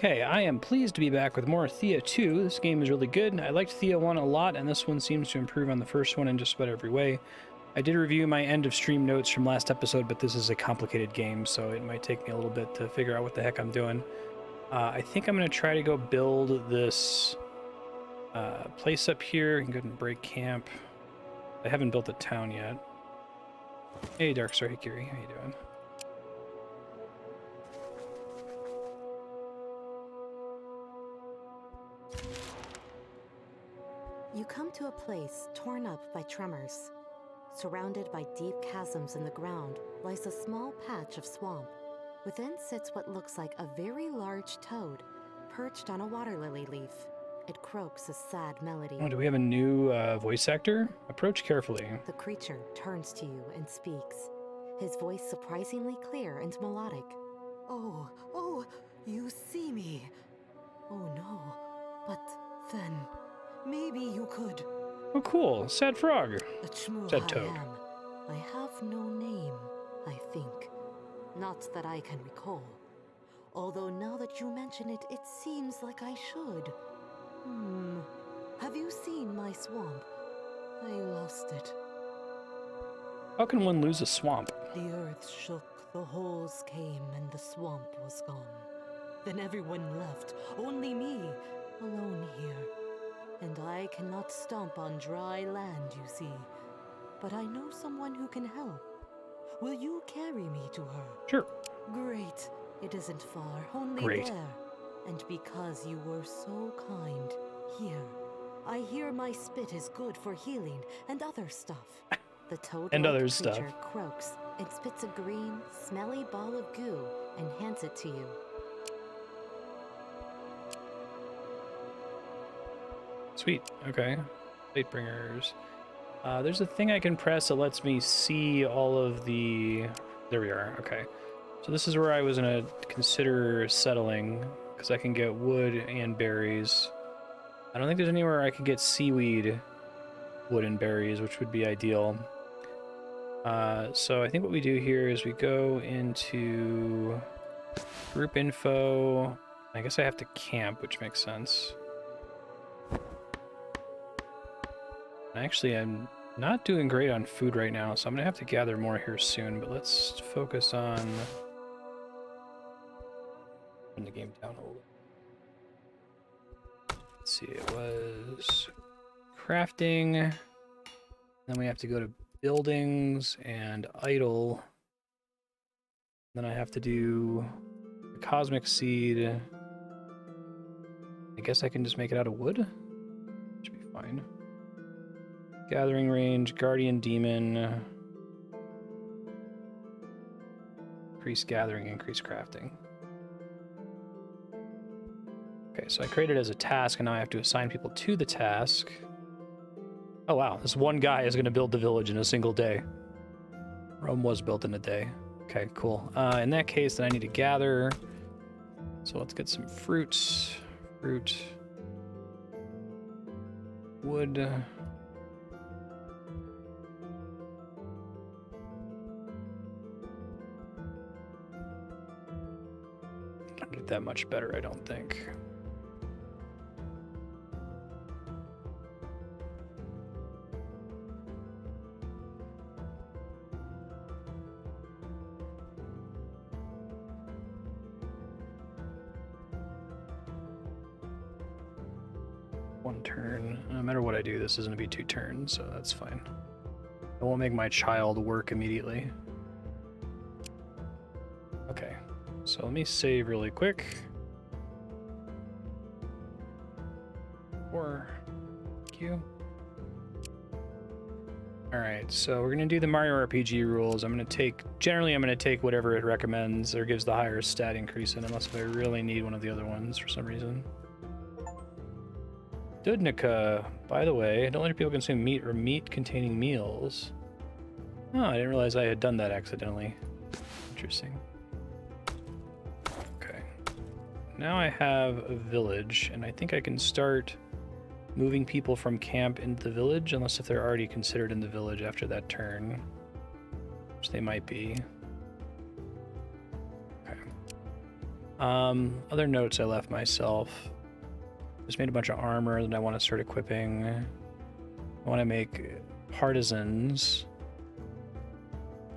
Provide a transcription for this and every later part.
Okay, I am pleased to be back with more Thea 2. This game is really good. I liked Thea 1 a lot, and this one seems to improve on the first one in just about every way. I did review my end of stream notes from last episode, but this is a complicated game, so it might take me a little bit to figure out what the heck I'm doing. I think I'm going to try to go build this place up here and go and break camp. I haven't built a town yet. Hey, Darkstar Hikiri, how you doing? You come to a place torn up by tremors. Surrounded by deep chasms in the ground lies a small patch of swamp. Within sits what looks like a very large toad, perched on a water lily leaf. It croaks a sad melody. Oh, do we have a new voice actor? Approach carefully. The creature turns to you and speaks, his voice surprisingly clear and melodic. Oh, you see me. Oh no, but then maybe you could. Oh, cool. Sad frog. Sad toad. I have no name, I think. Not that I can recall. Although now that you mention it, it seems like I should. Have you seen my swamp? I lost it. How can one lose a swamp? The earth shook, the holes came, and the swamp was gone. Then everyone left, only me, alone here. And I cannot stomp on dry land, you see. But I know someone who can help. Will you carry me to her? Sure. Great. It isn't far, only there. And because you were so kind, here. I hear my spit is good for healing and other stuff. The toad-like creature croaks and spits a green, smelly ball of goo and hands it to you. Sweet. Okay. Plate bringers. There's a thing I can press that lets me see all of the... There we are. Okay. So this is where I was going to consider settling, because I can get wood and berries. I don't think there's anywhere I can get seaweed, wood, and berries, which would be ideal. So I think what we do here is we go into group info. I guess I have to camp, which makes sense. Actually, I'm not doing great on food right now, so I'm gonna have to gather more here soon, but let's focus on turn the game down a little. Let's see, it was crafting, then we have to go to buildings and idle, then I have to do the cosmic seed. I guess I can just make it out of wood? Should be fine. Gathering range, guardian demon, increase gathering, increase crafting. Okay, so I created it as a task, and now I have to assign people to the task. Oh wow, this one guy is going to build the village in a single day. Rome was built in a day. Okay, cool. In that case, then I need to gather. So let's get some fruits. Fruit. Wood. Get that much better, I don't think. One turn. No matter what I do, this is going to be 2 turns, so that's fine. I won't make my child work immediately. Okay. So let me save really quick. Q. Alright, so we're gonna do the Mario RPG rules. Generally I'm gonna take whatever it recommends or gives the higher stat increase in, unless if I really need one of the other ones for some reason. Dudnica, by the way, don't let people consume meat or meat-containing meals. Oh, I didn't realize I had done that accidentally. Interesting. Now I have a village, and I think I can start moving people from camp into the village, unless if they're already considered in the village after that turn, which they might be. Okay. Other notes I left myself. Just made a bunch of armor that I want to start equipping. I want to make partisans.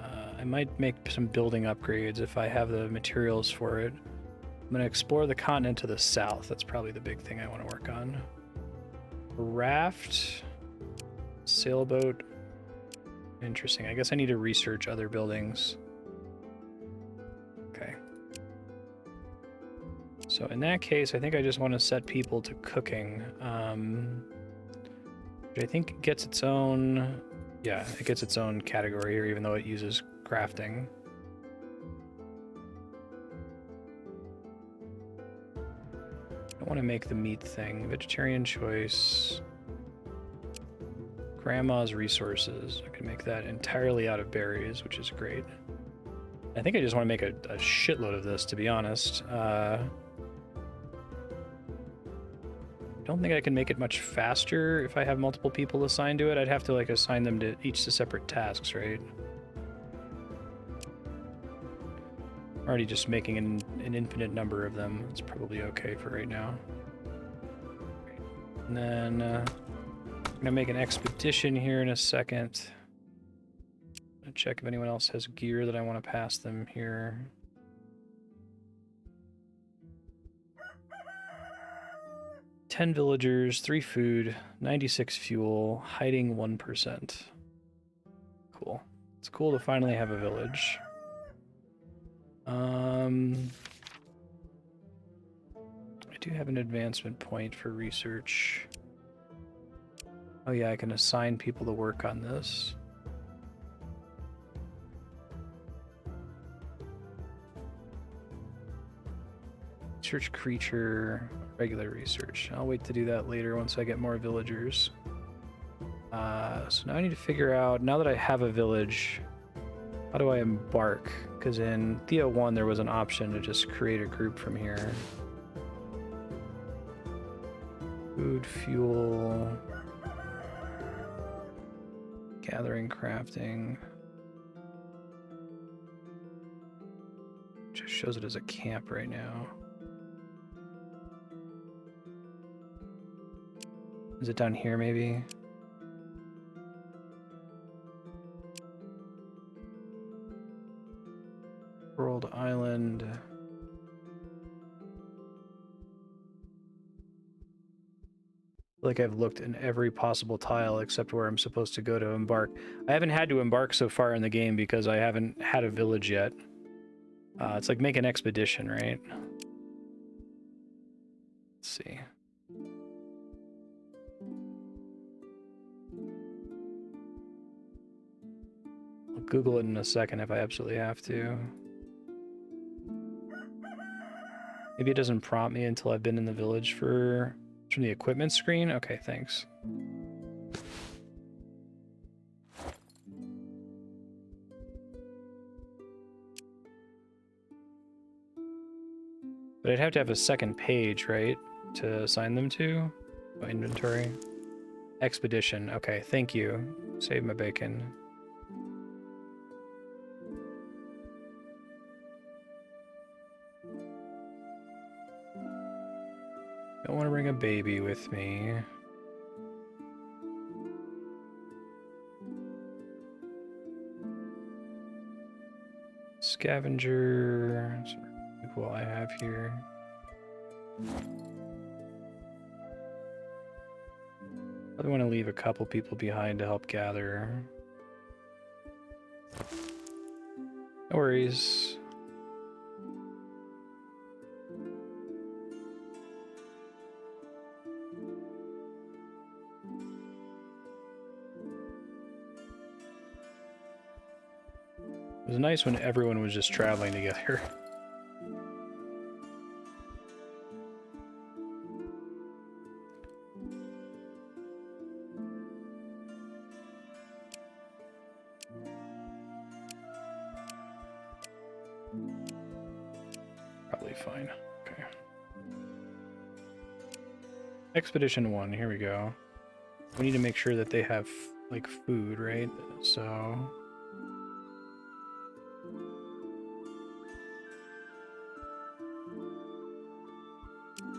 I might make some building upgrades if I have the materials for it. I'm going to explore the continent to the south. That's probably the big thing I want to work on. Raft. Sailboat. Interesting. I guess I need to research other buildings. Okay. So in that case, I think I just want to set people to cooking. Which I think gets its own... Yeah, it gets its own category here, even though it uses crafting. I want to make the meat thing. Vegetarian choice. Grandma's resources. I can make that entirely out of berries, which is great. I think I just want to make a shitload of this, to be honest. Don't think I can make it much faster if I have multiple people assigned to it. I'd have to like assign them to each to separate tasks, right? I'm already just making an infinite number of them. It's probably okay for right now. And then I'm gonna make an expedition here in a second. I'll check if anyone else has gear that I want to pass them here. 10 villagers, 3 food, 96 fuel, hiding 1%. Cool. It's cool to finally have a village. I do have an advancement point for research. Oh yeah, I can assign people to work on this. Research creature, regular research. I'll wait to do that later once I get more villagers. So now I need to figure out, now that I have a village, how do I embark? Because in Thea 1 there was an option to just create a group from here. Food, fuel, gathering, crafting. Just shows it as a camp right now. Is it down here, maybe? World Island. I feel like I've looked in every possible tile except where I'm supposed to go to embark. I haven't had to embark so far in the game because I haven't had a village yet. It's like make an expedition, right? Let's see. I'll Google it in a second if I absolutely have to. Maybe it doesn't prompt me until I've been in the village from the equipment screen? Okay, thanks. But I'd have to have a second page, right? To assign them to? Oh, inventory. Expedition. Okay, thank you. Save my bacon. Don't want to bring a baby with me. Scavenger. What I have here. I want to leave a couple people behind to help gather. No worries. It was nice when everyone was just traveling together. Probably fine. Okay. Expedition 1, here we go. We need to make sure that they have, like, food, right? So...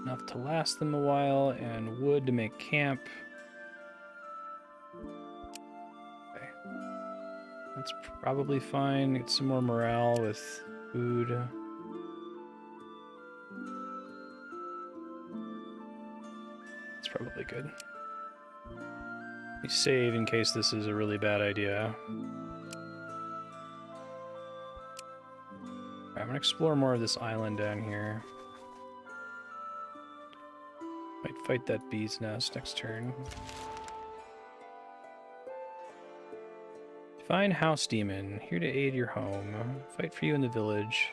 Enough to last them a while, and wood to make camp. Okay. That's probably fine. Get some more morale with food. That's probably good. Let me save in case this is a really bad idea. Alright, I'm gonna explore more of this island down here. Might fight that bee's nest next turn. Find house demon, here to aid your home. Fight for you in the village.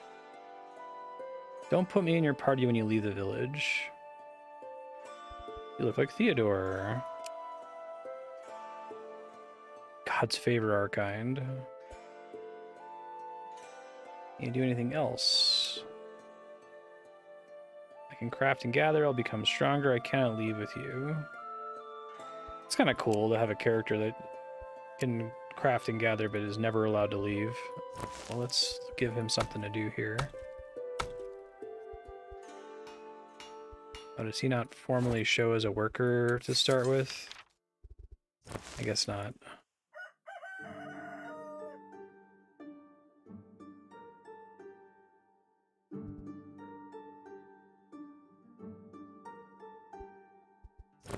Don't put me in your party when you leave the village. You look like Theodore. God's favor, Archind. Can you do anything else? I can craft and gather, I'll become stronger, I cannot leave with you. It's kind of cool to have a character that can craft and gather but is never allowed to leave. Well, let's give him something to do here. Oh, does he not formally show as a worker to start with? I guess not.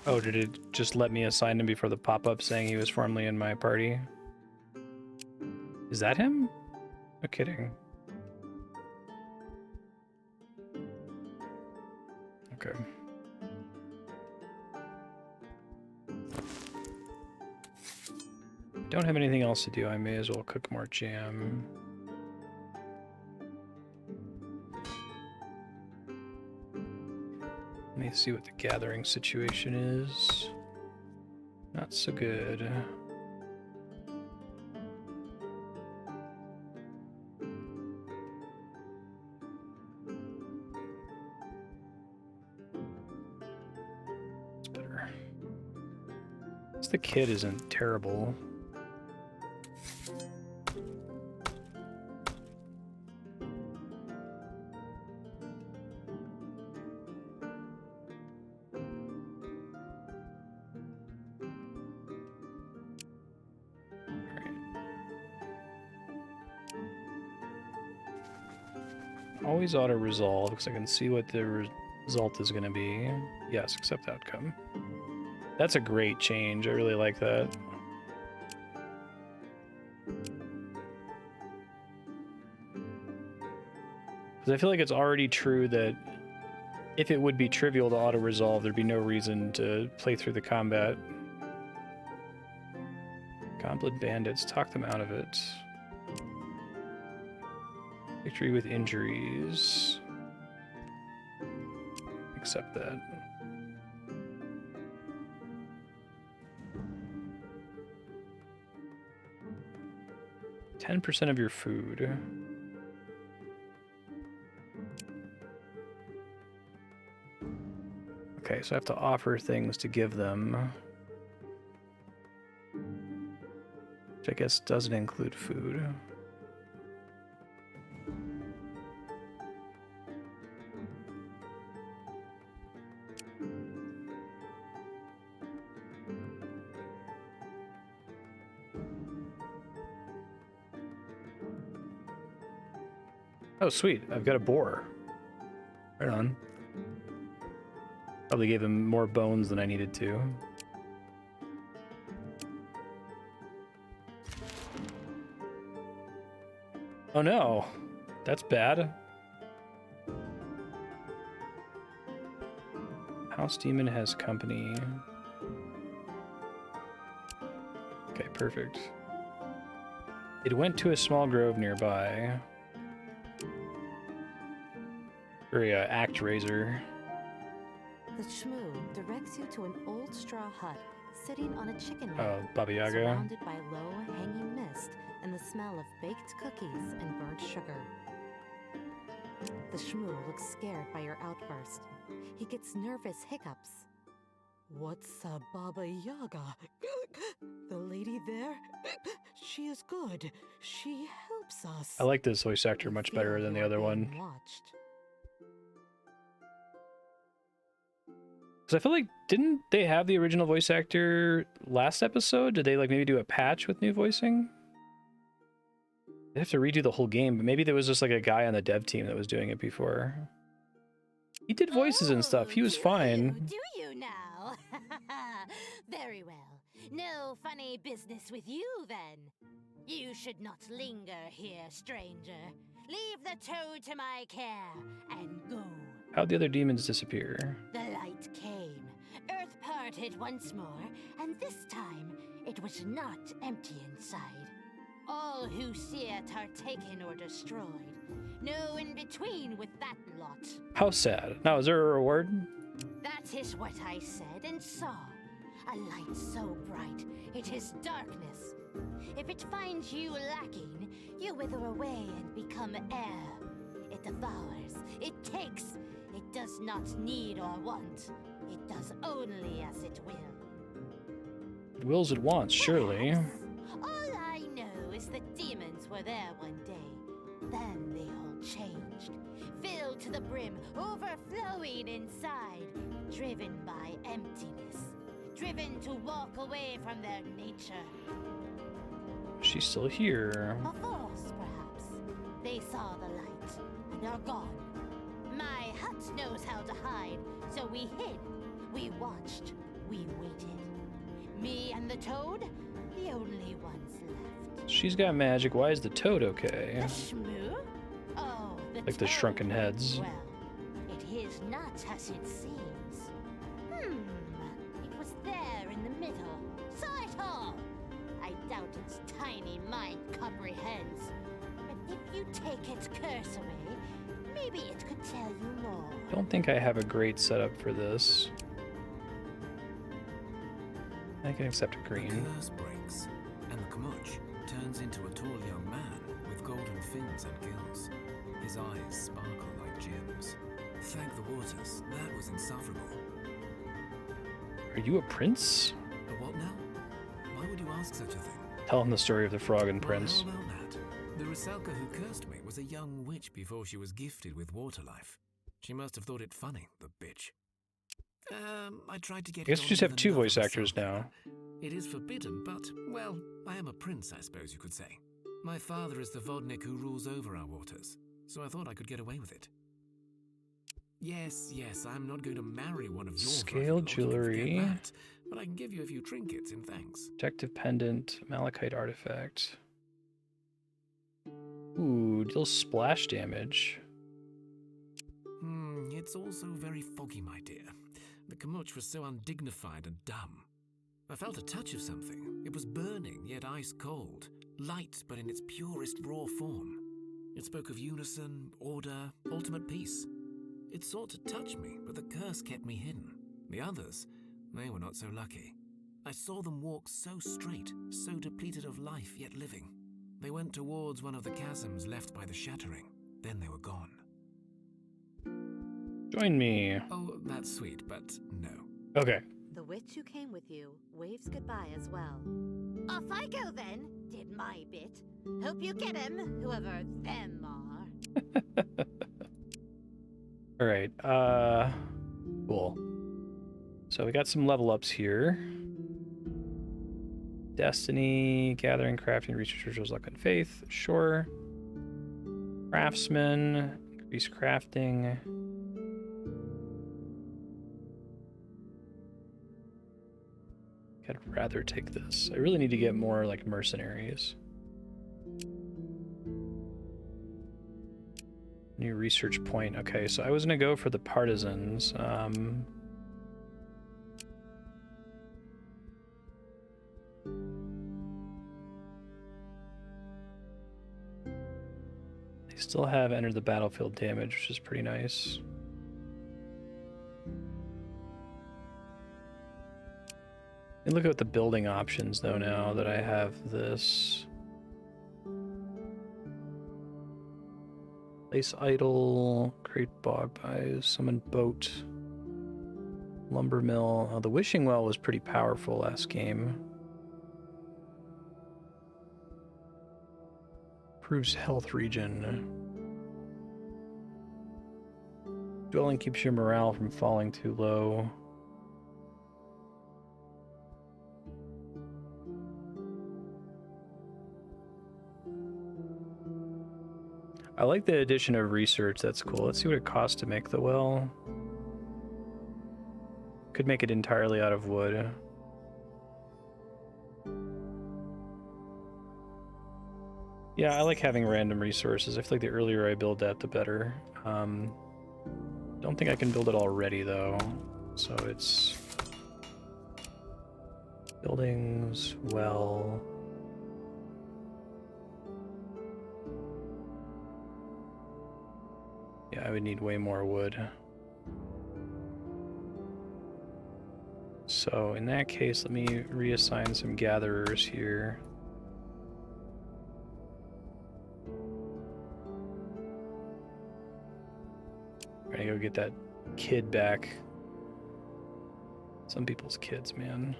Oh, did it just let me assign him before the pop-up saying he was formally in my party? Is that him? No kidding. Okay. Don't have anything else to do. I may as well cook more jam. Let me see what the gathering situation is. Not so good. It's better. The kid isn't terrible. Always auto-resolve, because I can see what the result is going to be. Yes, accept outcome. That's a great change. I really like that. Because I feel like it's already true that if it would be trivial to auto-resolve, there'd be no reason to play through the combat. Goblet bandits, talk them out of it. Victory with injuries. Accept that. %10 of your food. Okay, so I have to offer things to give them. Which I guess doesn't include food. Oh, sweet. I've got a boar. Right on. Probably gave him more bones than I needed to. Oh no. That's bad. House demon has company. Okay, perfect. It went to a small grove nearby. Or act raiser. The shmoo directs you to an old straw hut sitting on a chicken Oh, run, Baba Yaga. surrounded by low hanging mist and the smell of baked cookies and burnt sugar. The shmoo looks scared by your outburst. He gets nervous hiccups. What's a Baba Yaga? The lady there? She is good. She helps us. I like this voice actor much better than the other one. Watched. Because I feel like, didn't they have the original voice actor last episode? Did they like maybe do a patch with new voicing? They have to redo the whole game, but maybe there was just like a guy on the dev team that was doing it before. He did voices and stuff. He was fine. Do you now? Very well. No funny business with you then. You should not linger here, stranger. Leave the toad to my care and go. How'd the other demons disappear? The light came. Earth parted once more, and this time it was not empty inside. All who see it are taken or destroyed. No in between with that lot. How sad. Now, is there a reward? That is what I said and saw. A light so bright, it is darkness. If it finds you lacking, you wither away and become air. It devours, it takes, it does not need or want. It does only as it will. It wills it wants, surely. Perhaps. All I know is the demons were there one day. Then they all changed. Filled to the brim, overflowing inside. Driven by emptiness. Driven to walk away from their nature. She's still here. A force, perhaps. They saw the light and are gone. My hut knows how to hide, so we hid. We watched. We waited. Me and the toad, the only ones left. She's got magic. Why is the toad okay? The shmoo? Oh, the Like the toad. shrunken heads. Well, it is not as it seems. It was there in the middle. Saw it all. I doubt its tiny mind comprehends. But if you take its curse away, maybe it could tell you more. Don't think I have a great setup for this. I can accept a green. The curse breaks, and the Kamuch turns into a tall young man with golden fins and gills. His eyes sparkle like gems. Thank the waters, that was insufferable. Are you a prince? A what now? Why would you ask such a thing? Tell him the story of the frog and prince. Well, how about that? The Rusalka who cursed me was a young witch before she was gifted with water life. She must have thought it funny, the bitch. I tried to get I guess it we on just with have two another voice actors Rusalka. now. It is forbidden, but, well, I am a prince, I suppose you could say. My father is the Vodnik who rules over our waters, so I thought I could get away with it. Yes, I'm not going to marry one of your Scale fluffy lords, jewelry. forget that, but I can give you a few trinkets in thanks. Protective pendant, malachite artifact. Ooh, deals splash damage. It's also very foggy, my dear. The Kamuch was so undignified and dumb. I felt a touch of something. It was burning, yet ice cold. Light, but in its purest raw form. It spoke of unison, order, ultimate peace. It sought to touch me, but the curse kept me hidden. The others, they were not so lucky. I saw them walk so straight, so depleted of life, yet living. They went towards one of the chasms left by the Shattering. Then they were gone. Join me. Oh, that's sweet, but no. Okay. The witch who came with you waves goodbye as well. Off I go then. Did my bit. Hope you get him, whoever them are. All right. Cool. So we got some level ups here. Destiny, gathering, crafting, research, rituals, luck, and faith. Sure. Craftsman, increase crafting. I'd rather take this. I really need to get more like mercenaries. New research point. Okay, so I was gonna go for the partisans. They still have entered the battlefield damage, which is pretty nice. And look at the building options though now that I have this. Place idle, create bog pies, summon boat, lumber mill. Oh, the wishing well was pretty powerful last game. Improves health regen. Dwelling keeps your morale from falling too low. I like the addition of research. That's cool. Let's see what it costs to make the well. Could make it entirely out of wood. Yeah, I like having random resources. I feel like the earlier I build that, the better. Don't think I can build it already, though. So it's... buildings, well... Yeah, I would need way more wood. So in that case, let me reassign some gatherers here. I'm gonna go get that kid back. Some people's kids, man.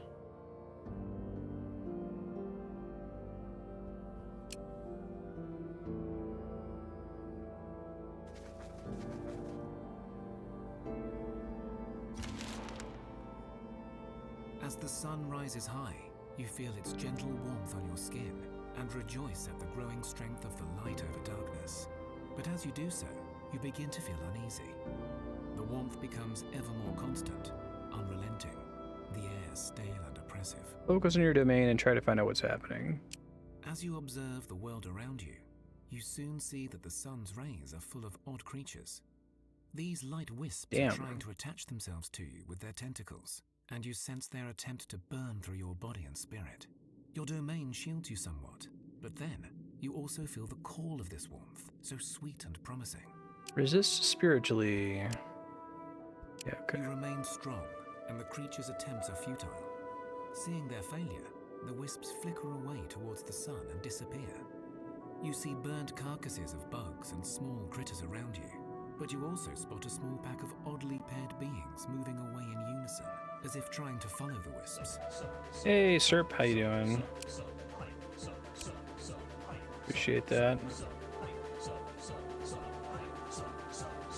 As the sun rises high, you feel its gentle warmth on your skin and rejoice at the growing strength of the light over darkness. But as you do so, you begin to feel uneasy. The warmth becomes ever more constant, unrelenting, the air stale and oppressive. Focus on your domain and try to find out what's happening. As you observe the world around you, you soon see that the sun's rays are full of odd creatures. These light wisps are trying to attach themselves to you with their tentacles, and you sense their attempt to burn through your body and spirit. Your domain shields you somewhat, but then you also feel the call of this warmth, so sweet and promising. Resist spiritually. Yeah, okay. You remain strong, and the creature's attempts are futile. Seeing their failure, the wisps flicker away towards the sun and disappear. You see burnt carcasses of bugs and small critters around you, but you also spot a small pack of oddly paired beings moving away in unison, as if trying to follow the wisps. Hey, Serp, how you doing? Appreciate that.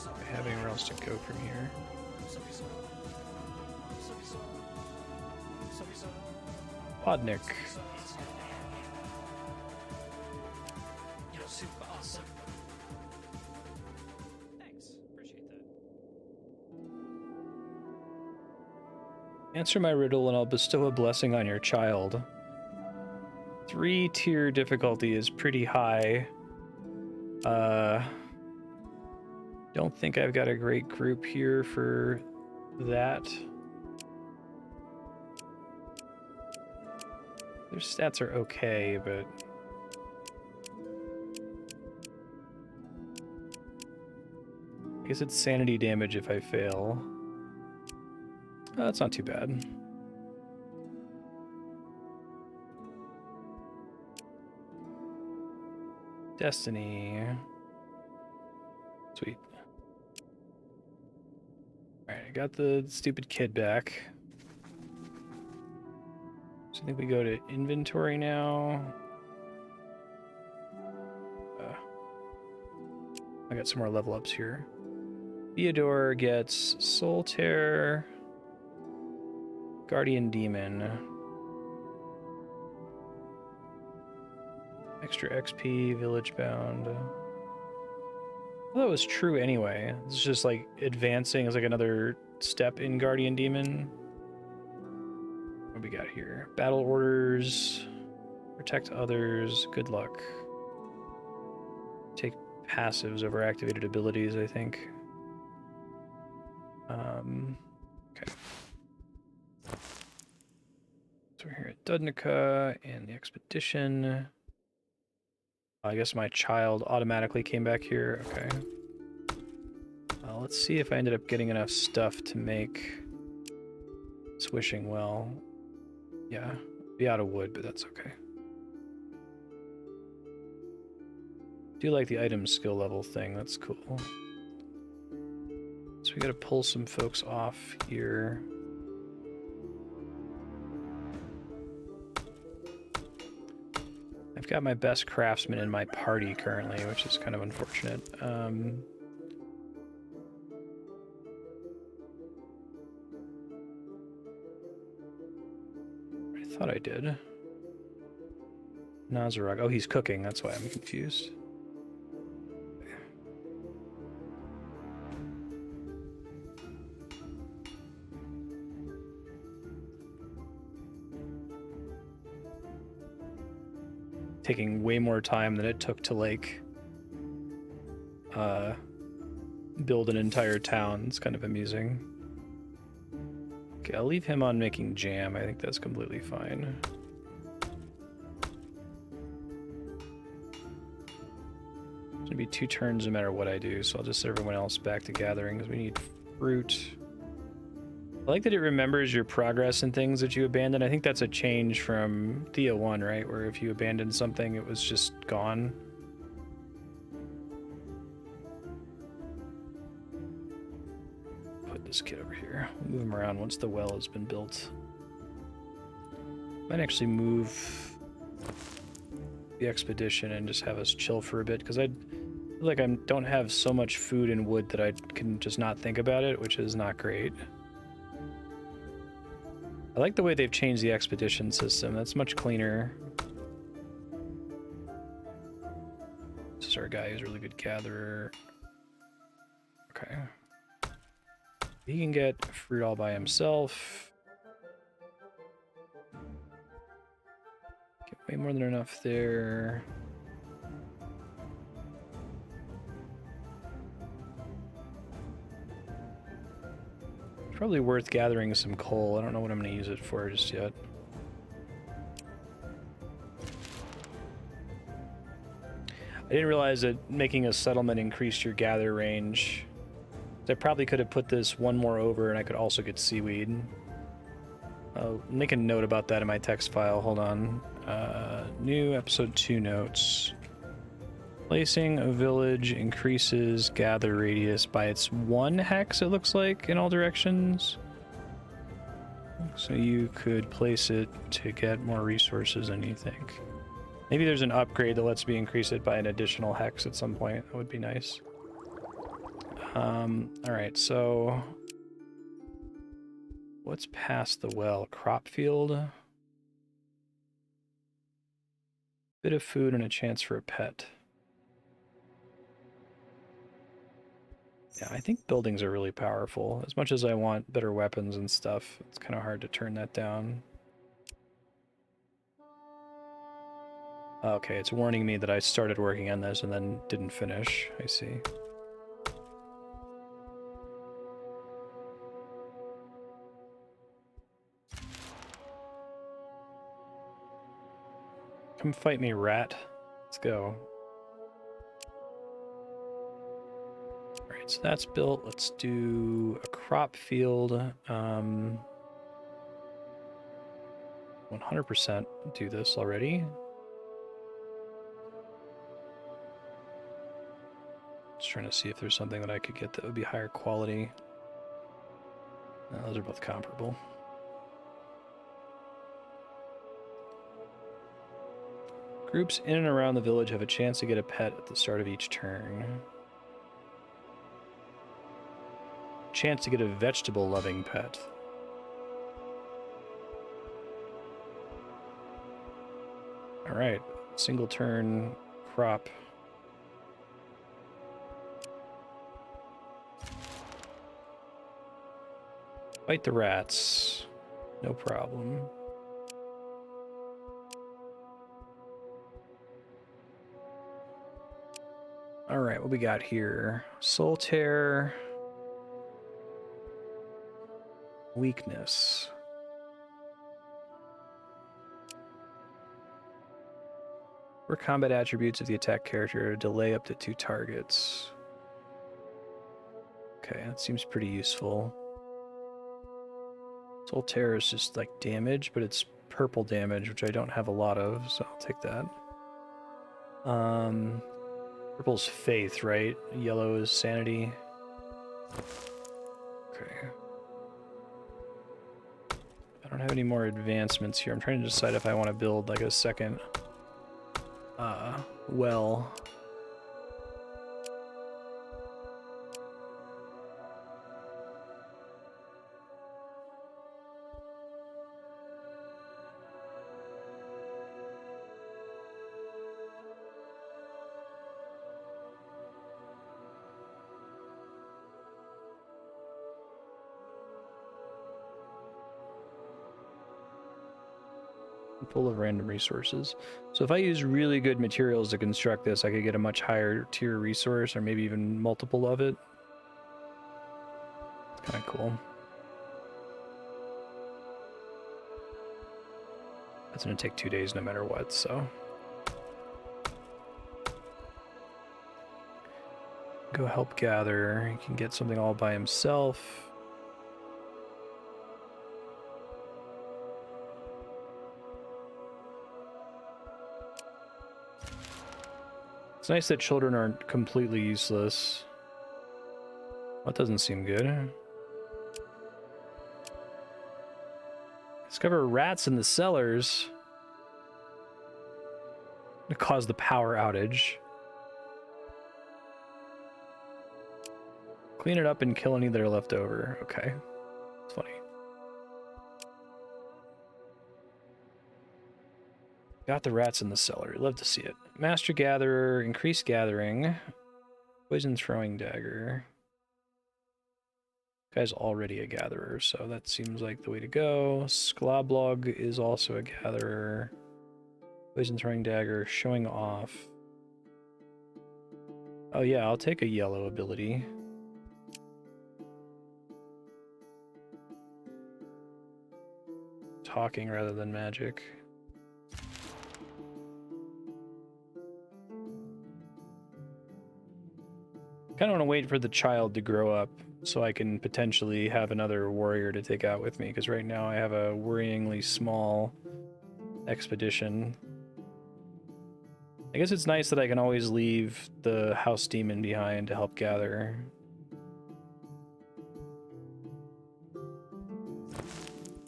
I have anywhere else to go from here. Podnik. You're super awesome. Thanks. Appreciate that. Answer my riddle and I'll bestow a blessing on your child. 3-tier difficulty is pretty high. Don't think I've got a great group here for that. Their stats are okay, but... I guess it's sanity damage if I fail. That's not too bad. Destiny. Sweet. Alright, I got the stupid kid back. So I think we go to inventory now. I got some more level ups here. Theodore gets Soul Tear, Guardian Demon, extra XP, Village Bound. Well, that was true anyway. It's just like advancing is like another step in Guardian Demon. What we got here? Battle orders, protect others, good luck. Take passives over activated abilities, I think. Okay. So we're here at Dudnica and the expedition. I guess my child automatically came back here. Okay. Let's see if I ended up getting enough stuff to make swishing well. Yeah, be out of wood, but that's okay. Do like the item skill level thing, that's cool. So we gotta pull some folks off here. I've got my best craftsman in my party currently, which is kind of unfortunate. I thought I did. Nazarog. Oh, he's cooking. That's why I'm confused. taking way more time than it took to, like, build an entire town. It's kind of amusing. Okay, I'll leave him on making jam. I think that's completely fine. It's gonna be 2 turns no matter what I do, so I'll just set everyone else back to gathering because we need fruit. I like that it remembers your progress and things that you abandoned. I think that's a change from Thea 1, right? Where if you abandoned something, it was just gone. Put this kid over here. Move him around once the well has been built. Might actually move the expedition and just have us chill for a bit, because I feel like I don't have so much food and wood that I can just not think about it, which is not great. I like the way they've changed the expedition system. That's much cleaner. This is our guy who's a really good gatherer. Okay. He can get fruit all by himself. Get way more than enough there. It's probably worth gathering some coal. I don't know what I'm going to use it for just yet. I didn't realize that making a settlement increased your gather range. I probably could have put this one more over and I could also get seaweed. I'll make a note about that in my text file. Hold on. New episode 2 notes. Placing a village increases gather radius by its 1 hex, it looks like, in all directions. So you could place it to get more resources than you think. Maybe there's an upgrade that lets me increase it by an additional hex at some point. That would be nice. Alright, so what's past the well? Crop field. Bit of food and a chance for a pet. Yeah, I think buildings are really powerful. As much as I want better weapons and stuff, it's kind of hard to turn that down. Okay, it's warning me that I started working on this and then didn't finish. I see. Come fight me, rat. Let's go. Alright, so that's built. Let's do a crop field. 100% do this already. Just trying to see if there's something that I could get that would be higher quality. Those are both comparable. Groups in and around the village have a chance to get a pet at the start of each turn. Chance to get a vegetable-loving pet. Alright, single turn crop. Fight the rats. No problem. Alright, what we got here? Soul Tear. Weakness. For combat attributes of the attack character, delay up to 2 targets. Okay, that seems pretty useful. Soul Terror is just like damage, but it's purple damage, which I don't have a lot of, so I'll take that. Purple's Faith, right? Yellow is Sanity. Okay. I don't have any more advancements here. I'm trying to decide if I want to build like a second well. full of random resources. So if I use really good materials to construct this, I could get a much higher tier resource, or maybe even multiple of it. It's kind of cool. That's going to take 2 days no matter what, so. Go help gather. He can get something all by himself. It's nice that children aren't completely useless. That doesn't seem good. Discover rats in the cellars. To cause the power outage. Clean it up and kill any that are left over. Okay. It's funny. Got the rats in the cellar. Love to see it. Master Gatherer, increase gathering. Poison throwing dagger. Guy's already a gatherer, so that seems like the way to go. Skloblog is also a gatherer. Poison throwing dagger, showing off. Oh yeah, I'll take a yellow ability. Talking rather than magic. Kind of want to wait for the child to grow up so I can potentially have another warrior to take out with me, because right now I have a worryingly small expedition. I guess it's nice that I can always leave the house demon behind to help gather.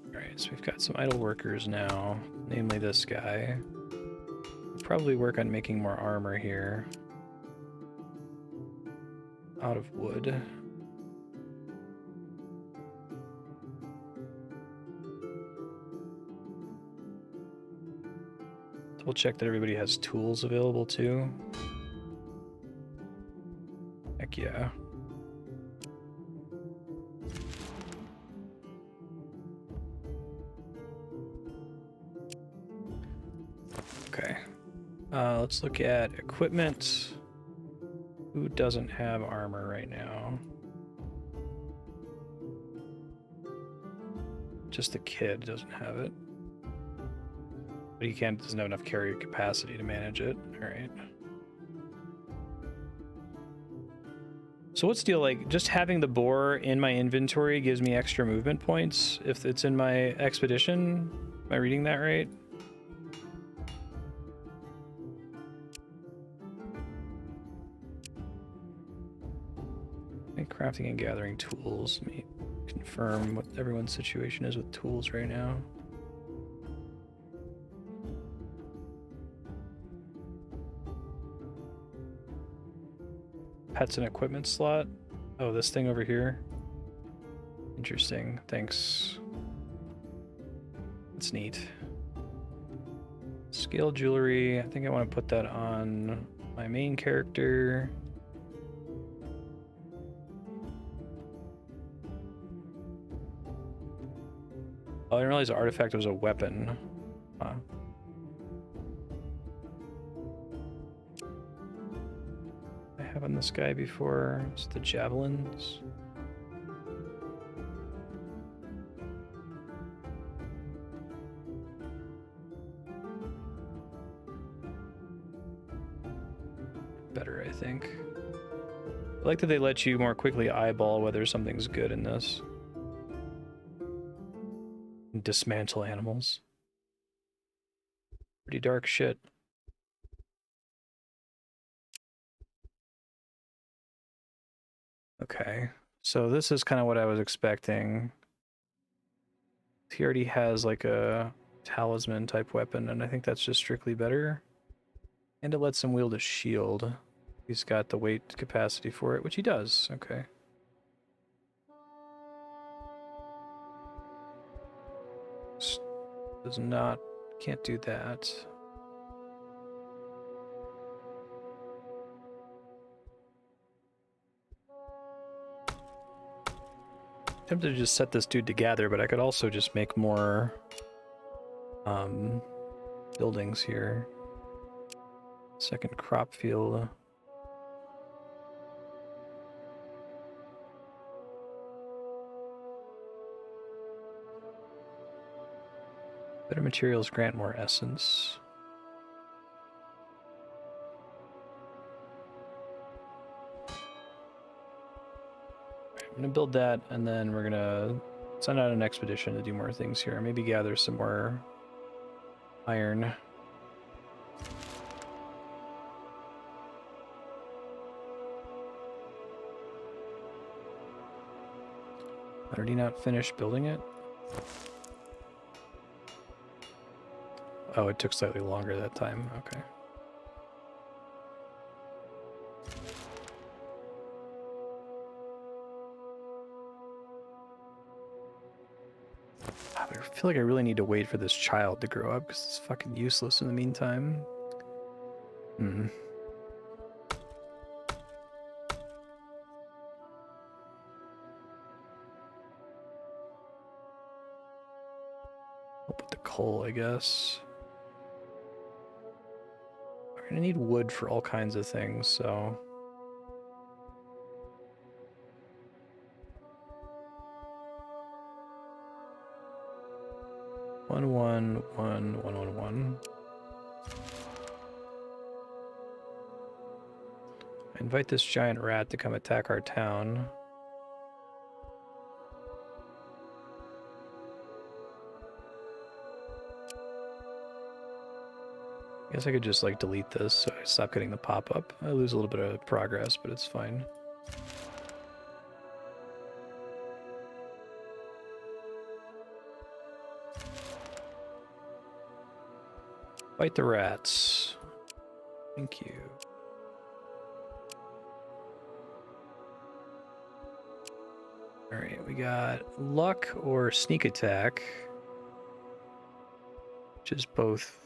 Alright, so we've got some idle workers now, namely this guy. We'll probably work on making more armor here. Out of wood. We'll check that everybody has tools available too. Heck yeah. Okay. Let's look at equipment. Who doesn't have armor right now? Just the kid doesn't have it. But he doesn't have enough carrier capacity to manage it. Alright. So what's the deal? Like, just having the boar in my inventory gives me extra movement points if it's in my expedition? Am I reading that right? Crafting and gathering tools. Let me confirm what everyone's situation is with tools right now. Pets and equipment slot. Oh, this thing over here. Interesting. Thanks. That's neat. Scale jewelry. I think I want to put that on my main character. Oh, I didn't realize the artifact was a weapon. Huh. I have on this guy before. It's the javelins. Better, I think. I like that they let you more quickly eyeball whether something's good in this. Dismantle animals. Pretty dark shit. Okay, so this is kind of what I was expecting. He already has like a talisman type weapon, and I think that's just strictly better. And it lets him wield a shield. He's got the weight capacity for it, which he does. Okay. Does not, can't do that. Tempted to just set this dude to gather, but I could also just make more buildings here. Second crop field. Better materials grant more essence. I'm gonna build that, and then we're gonna send out an expedition to do more things here. Maybe gather some more iron. Already not finished building it? Oh, it took slightly longer that time. Okay. I feel like I really need to wait for this child to grow up because it's fucking useless in the meantime. I'll put the coal, I guess. We're gonna need wood for all kinds of things, so... One. I invite this giant rat to come attack our town. I guess I could just like delete this so I stop getting the pop-up. I lose a little bit of progress, but it's fine. Fight the rats. Thank you. Alright, we got luck or sneak attack, which is both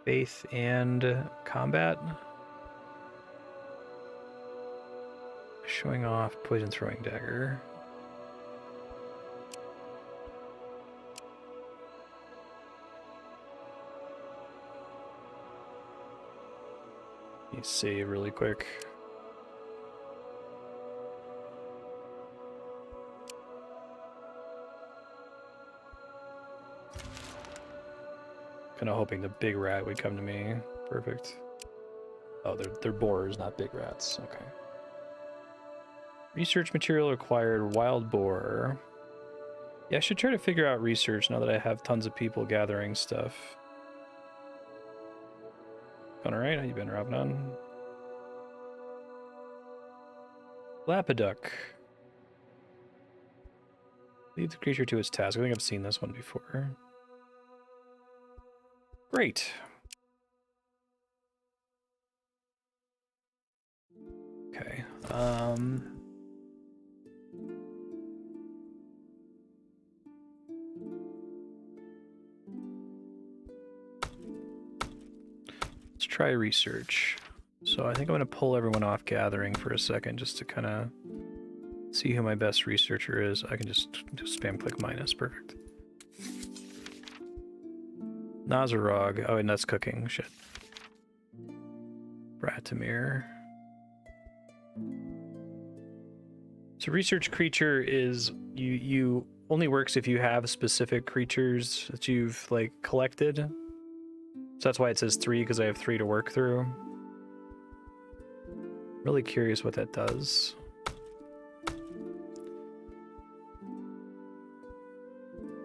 faith and combat. Showing off poison throwing dagger. Let me save really quick. Kind of hoping the big rat would come to me. Perfect. Oh, they're boars, not big rats. Okay. Research material required, wild boar. Yeah, I should try to figure out research now that I have tons of people gathering stuff. Going alright? How you been, Robnon? Lapiduck. Leave the creature to its task. I think I've seen this one before. Great. Okay. Let's try research. So I think I'm going to pull everyone off gathering for a second just to kind of see who my best researcher is. I can just spam click minus. Perfect. Nazarog. Oh, and that's cooking. Shit. Bratimir. So research creature is you only works if you have specific creatures that you've like collected. So that's why it says 3, because I have 3 to work through. Really curious what that does. You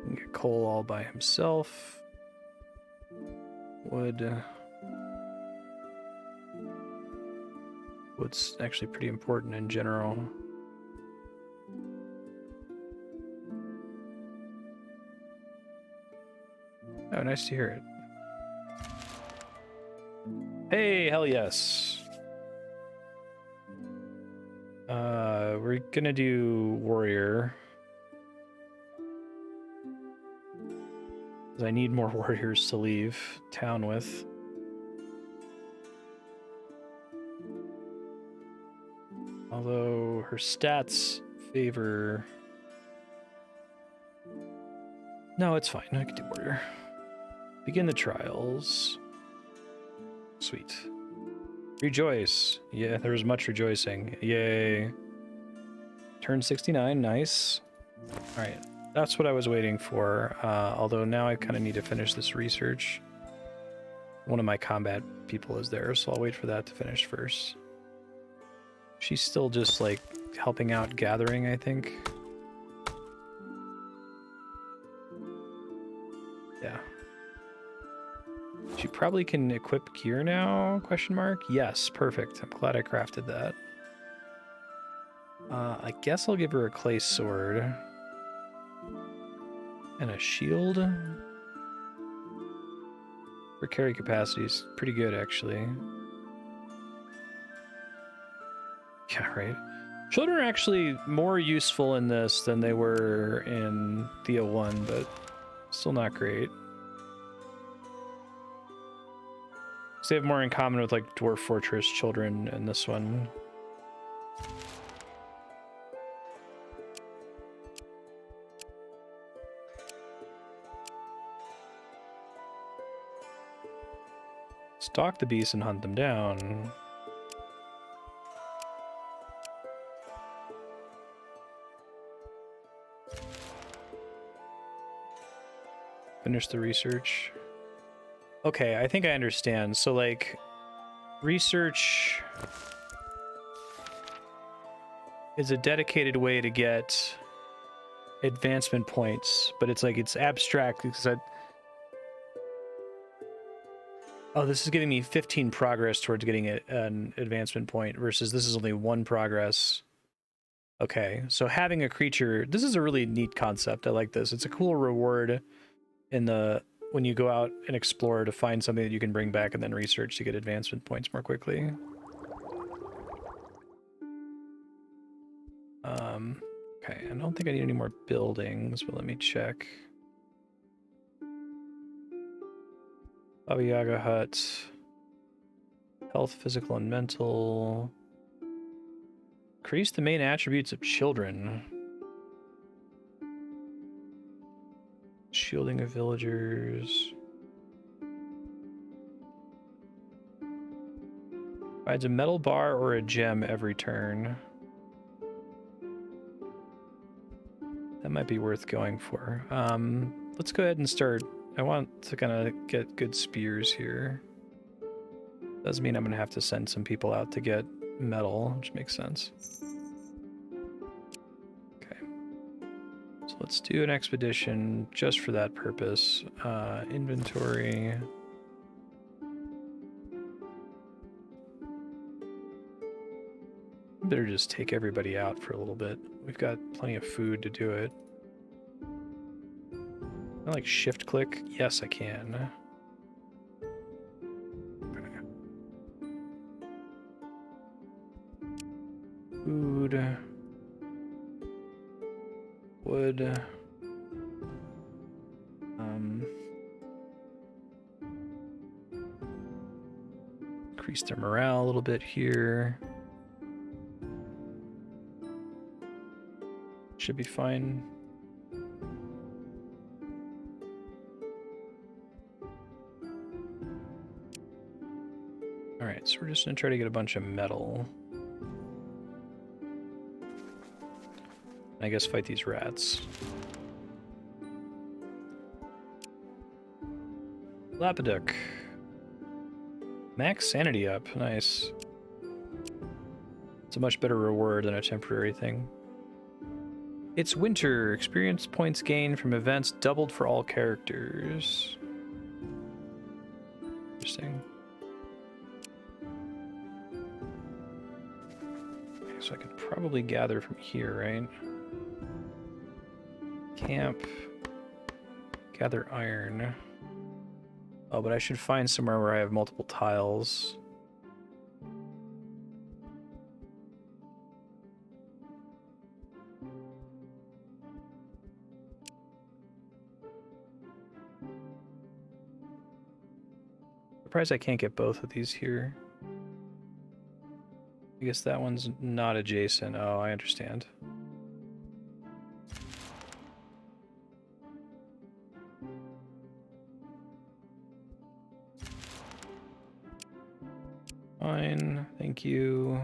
can get Cole all by himself. Wood's actually pretty important in general. Oh, nice to hear it. Hey, hell yes. We're gonna do warrior. I need more warriors to leave town with. Although her stats favor... No, it's fine. I can do warrior. Begin the trials. Sweet. Rejoice. Yeah, there was much rejoicing. Yay. Turn 69, nice. Alright, that's what I was waiting for. Although now I kind of need to finish this research. One of my combat people is there, so I'll wait for that to finish first. She's still just, like, helping out gathering, I think. Yeah. She probably can equip gear now, question mark? Yes, perfect. I'm glad I crafted that. I guess I'll give her a clay sword. And a shield. Her carry capacity is pretty good, actually. Yeah, right. Children are actually more useful in this than they were in Thea 1, but still not great. So they have more in common with, like, Dwarf Fortress children in this one. Stalk the beasts and hunt them down. Finish the research. Okay, I think I understand. So, like, research is a dedicated way to get advancement points, but it's like, it's abstract because oh, this is giving me 15 progress towards getting an advancement point versus this is only 1 progress. Okay, so having a creature, this is a really neat concept. I like this. It's a cool reward in the when you go out and explore to find something that you can bring back and then research to get advancement points more quickly. Okay, I don't think I need any more buildings, but let me check. Baba Yaga hut. Health, physical, and mental. Increase the main attributes of children. Shielding of villagers. Provides a metal bar or a gem every turn. That might be worth going for. Let's go ahead and start. I want to kind of get good spears here. Does mean I'm going to have to send some people out to get metal, which makes sense. Okay. So let's do an expedition just for that purpose. Inventory. Better just take everybody out for a little bit. We've got plenty of food to do it. Can I, like, shift click? Yes, I can. Okay. Food. Wood. Increase their morale a little bit here. Should be fine. Alright, so we're just gonna try to get a bunch of metal. I guess fight these rats. Lapiduc. Max sanity up, nice. It's a much better reward than a temporary thing. It's winter. Experience points gained from events doubled for all characters. Interesting. Okay, so I could probably gather from here, right? Camp. Gather iron. Oh, but I should find somewhere where I have multiple tiles. Surprised I can't get both of these here. I guess that one's not adjacent. Oh, I understand. fine. Thank you.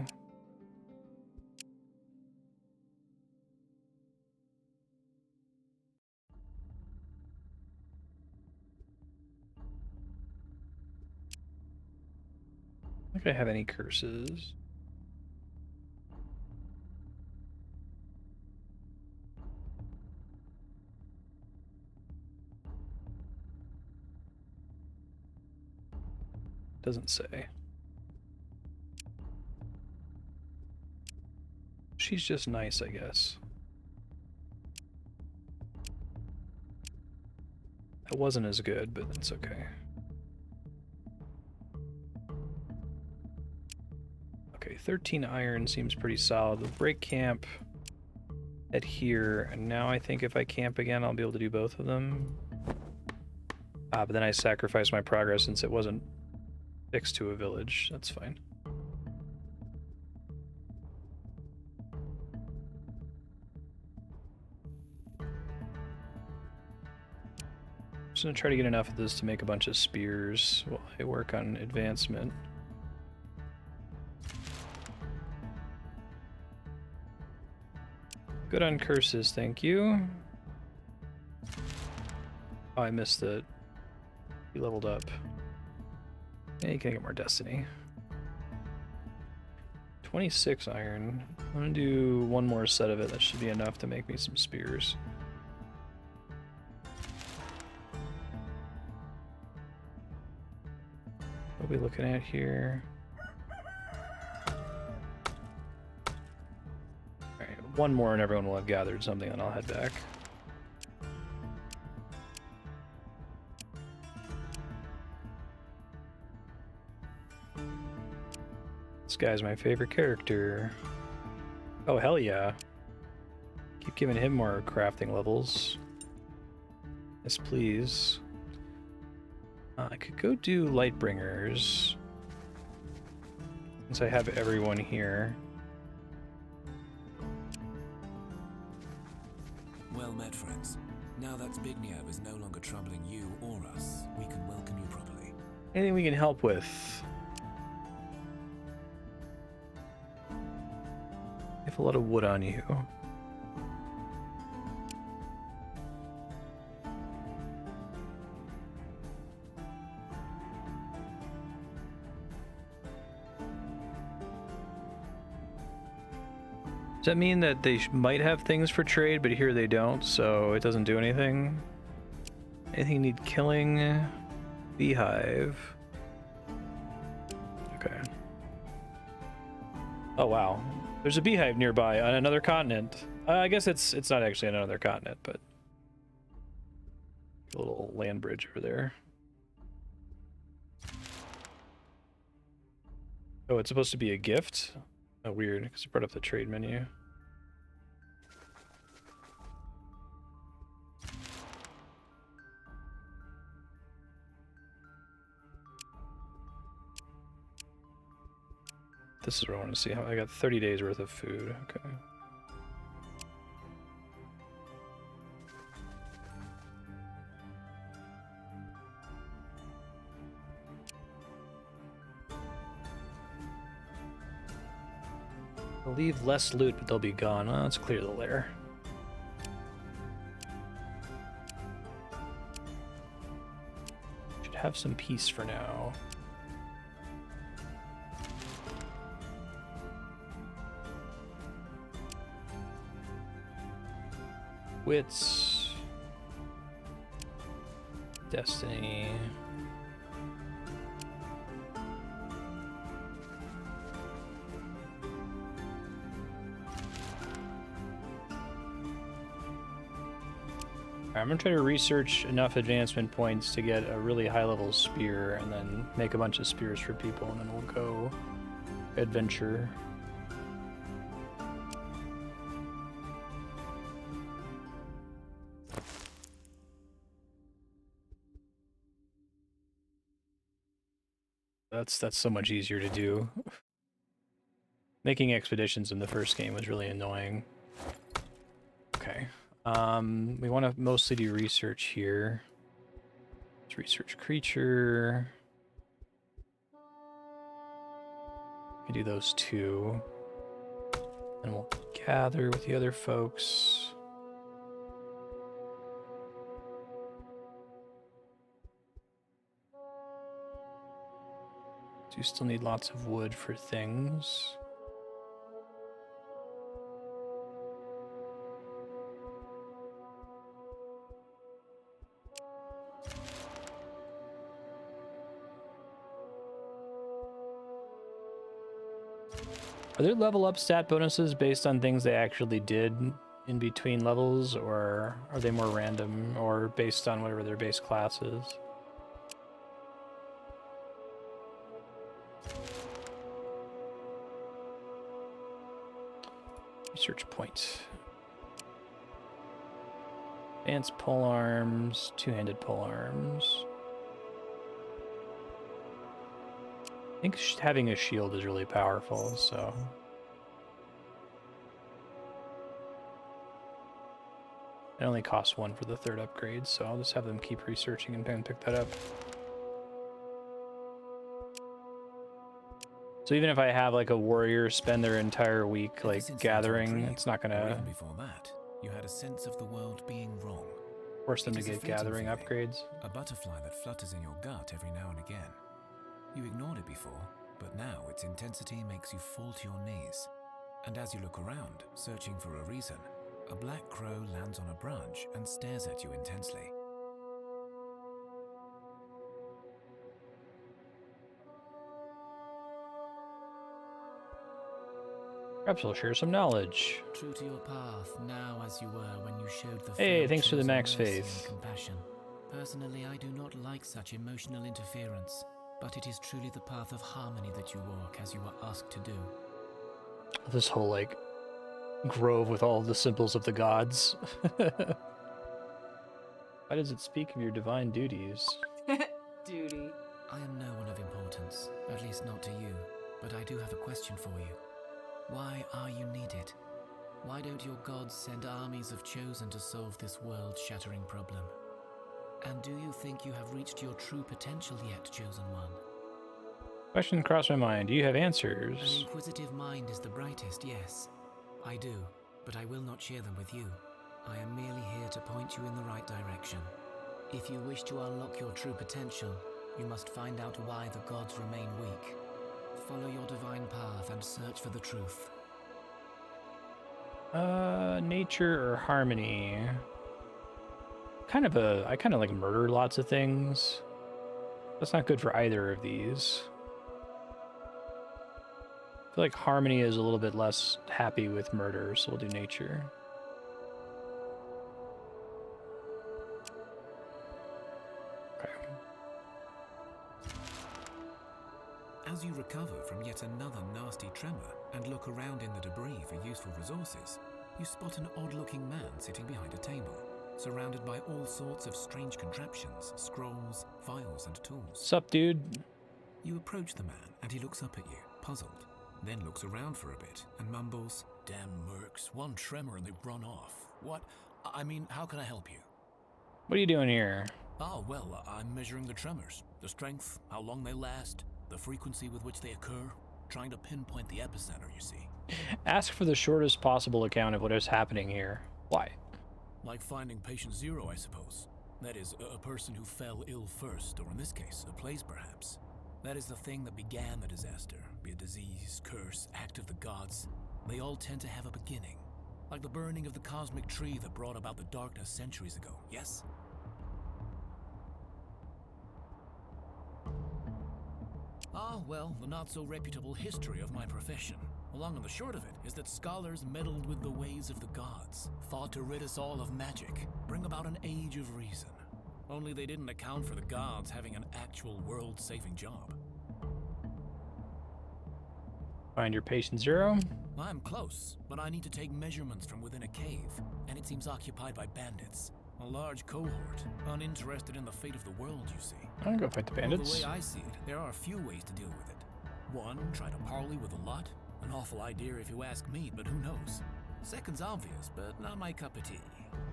I don't think I have any curses. Doesn't say. She's just nice, I guess. That wasn't as good, but it's okay. Okay, 13 iron seems pretty solid. We'll break camp at here, and now I think if I camp again, I'll be able to do both of them. Ah, but then I sacrificed my progress since it wasn't fixed to a village. That's fine. Just gonna try to get enough of this to make a bunch of spears while I work on advancement. Good on curses, thank you. Oh, I missed it. He leveled up. Yeah, you can get more destiny. 26 iron. I'm gonna do one more set of it. That should be enough to make me some spears. What are we looking at here? Alright, one more and everyone will have gathered something, and I'll head back. This guy's my favorite character. Oh, hell yeah. Keep giving him more crafting levels. Yes, please. I could go do Lightbringers, since I have everyone here. Well met, friends. Now that Zbigniew is no longer troubling you or us, we can welcome you properly. Anything we can help with? I have a lot of wood on you. Does that mean that they might have things for trade, but here they don't, so it doesn't do anything? Anything need killing? Beehive. Okay. Oh wow. There's a beehive nearby on another continent. I guess it's not actually on another continent, but a little land bridge over there. Oh, it's supposed to be a gift? Oh, weird, because it brought up the trade menu. This is what I want to see. How I got 30 days worth of food. Okay. I'll leave less loot, but they'll be gone. Oh, let's clear the lair. Should have some peace for now. Wits. Destiny. I'm gonna try to research enough advancement points to get a really high level spear and then make a bunch of spears for people, and then we'll go adventure. That's so much easier to do. Making expeditions in the first game was really annoying. Okay. We want to mostly do research here. Let's research creature. I do those two. And we'll gather with the other folks. Do still need lots of wood for things. Are there level up stat bonuses based on things they actually did in between levels, or are they more random or based on whatever their base class is? Research point. Advanced polearms, two-handed polearms. I think having a shield is really powerful, so... It only costs one for the third upgrade, so I'll just have them keep researching and pick that up. So even if I have like a warrior spend their entire week like gathering, it's not gonna before that, you had a sense of the world being wrong. Force them to get gathering upgrades. A butterfly that flutters in your gut every now and again. You ignored it before, but now its intensity makes you fall to your knees. And as you look around, searching for a reason, a black crow lands on a branch and stares at you intensely. Perhaps we'll share some knowledge. True to your path, now as you were when you showed the Hey, thanks for the max mercy faith. and compassion. Personally, I do not like such emotional interference. But it is truly the path of harmony that you walk as you were asked to do. This whole, like, grove with all the symbols of the gods. Why does it speak of your divine duties? Duty. I am no one of importance, at least not to you. But I do have a question for you. Why are you needed? Why don't your gods send armies of chosen to solve this world-shattering problem? And do you think you have reached your true potential yet, Chosen One? Question crossed my mind. Do you have An answers? inquisitive mind is the brightest, yes. I do, but I will not share them with you. I am merely here to point you in the right direction. If you wish to unlock your true potential, you must find out why the gods remain weak. Follow your divine path and search for the truth. Nature or harmony? I kind of like murder lots of things. That's not good for either of these. I feel like harmony is a little bit less happy with murder, so we'll do nature. Okay. As you recover from yet another nasty tremor and look around in the debris for useful resources, you spot an odd-looking man sitting behind a table, surrounded by all sorts of strange contraptions, scrolls, files, and tools. Sup, dude? You approach the man, and he looks up at you, puzzled, then looks around for a bit and mumbles, Damn mercs, one tremor and they've run off. What? I mean, how can I help you? What are you doing here? Oh, well, I'm measuring the tremors. The strength, how long they last, the frequency with which they occur. Trying to pinpoint the epicenter, you see. Ask for the shortest possible account of what is happening here. Why? Like finding patient zero, I suppose. That is, a person who fell ill first, or in this case, a plague perhaps. That is the thing that began the disaster, be it disease, curse, act of the gods. They all tend to have a beginning. Like the burning of the cosmic tree that brought about the darkness centuries ago, yes? Ah, well, the not-so-reputable history of my profession. The long and the short of it is that scholars meddled with the ways of the gods, thought to rid us all of magic, bring about an age of reason. Only they didn't account for the gods having an actual world-saving job. Find your patient zero. I'm close, but I need to take measurements from within a cave, and it seems occupied by bandits. A large cohort, uninterested in the fate of the world, you see. I'll go fight the Well, bandits. the way I see it, there are a few ways to deal with it. One, try to parley with a lot. An awful idea if you ask me, but who knows? Second's obvious, but not my cup of tea.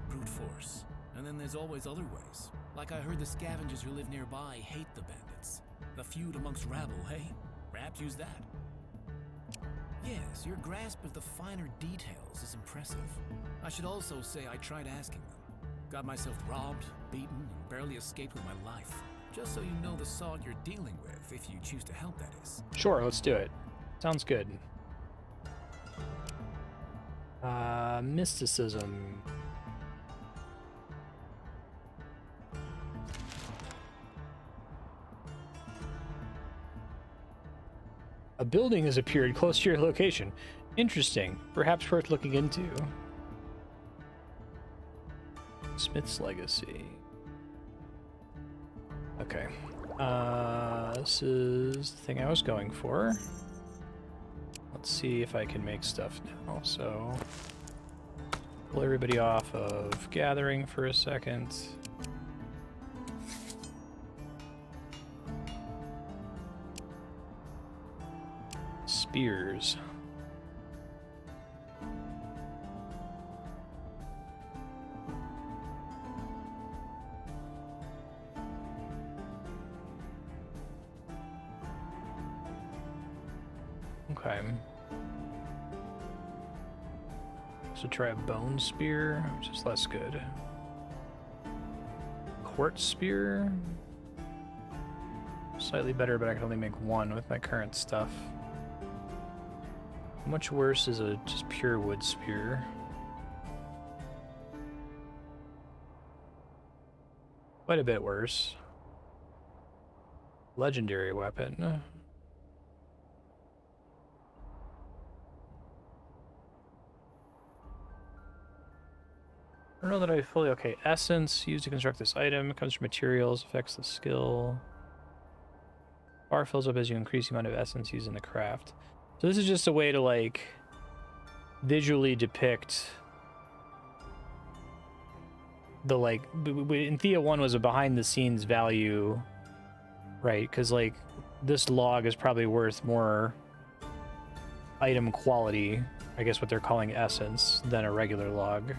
Brute force. And then there's always other ways. Like I heard the scavengers who live nearby hate the bandits. The feud amongst rabble, hey? Perhaps use that. Yes, your grasp of the finer details is impressive. I should also say I tried asking them. Got myself robbed, beaten, and barely escaped with my life. Just so you know the sort you're dealing with, if you choose to help, that is. Sure, let's do it. Sounds good. Mysticism. A building has appeared close to your location. Interesting. Perhaps worth looking into. Smith's Legacy. Okay. This is the thing I was going for. Let's see if I can make stuff now. So, pull everybody off of gathering for a second. Spears. Okay. So try a bone spear, which is less good. Quartz spear. Slightly better, but I can only make one with my current stuff. How much worse is a just pure wood spear? Quite a bit worse. Legendary weapon. I don't know that I fully... Okay, essence used to construct this item. Comes from materials, affects the skill. Bar fills up as you increase the amount of essence used in the craft. So this is just a way to, like, visually depict the, like... In Thea 1 was a behind-the-scenes value, right? Because, like, this log is probably worth more item quality, I guess what they're calling essence, than a regular log.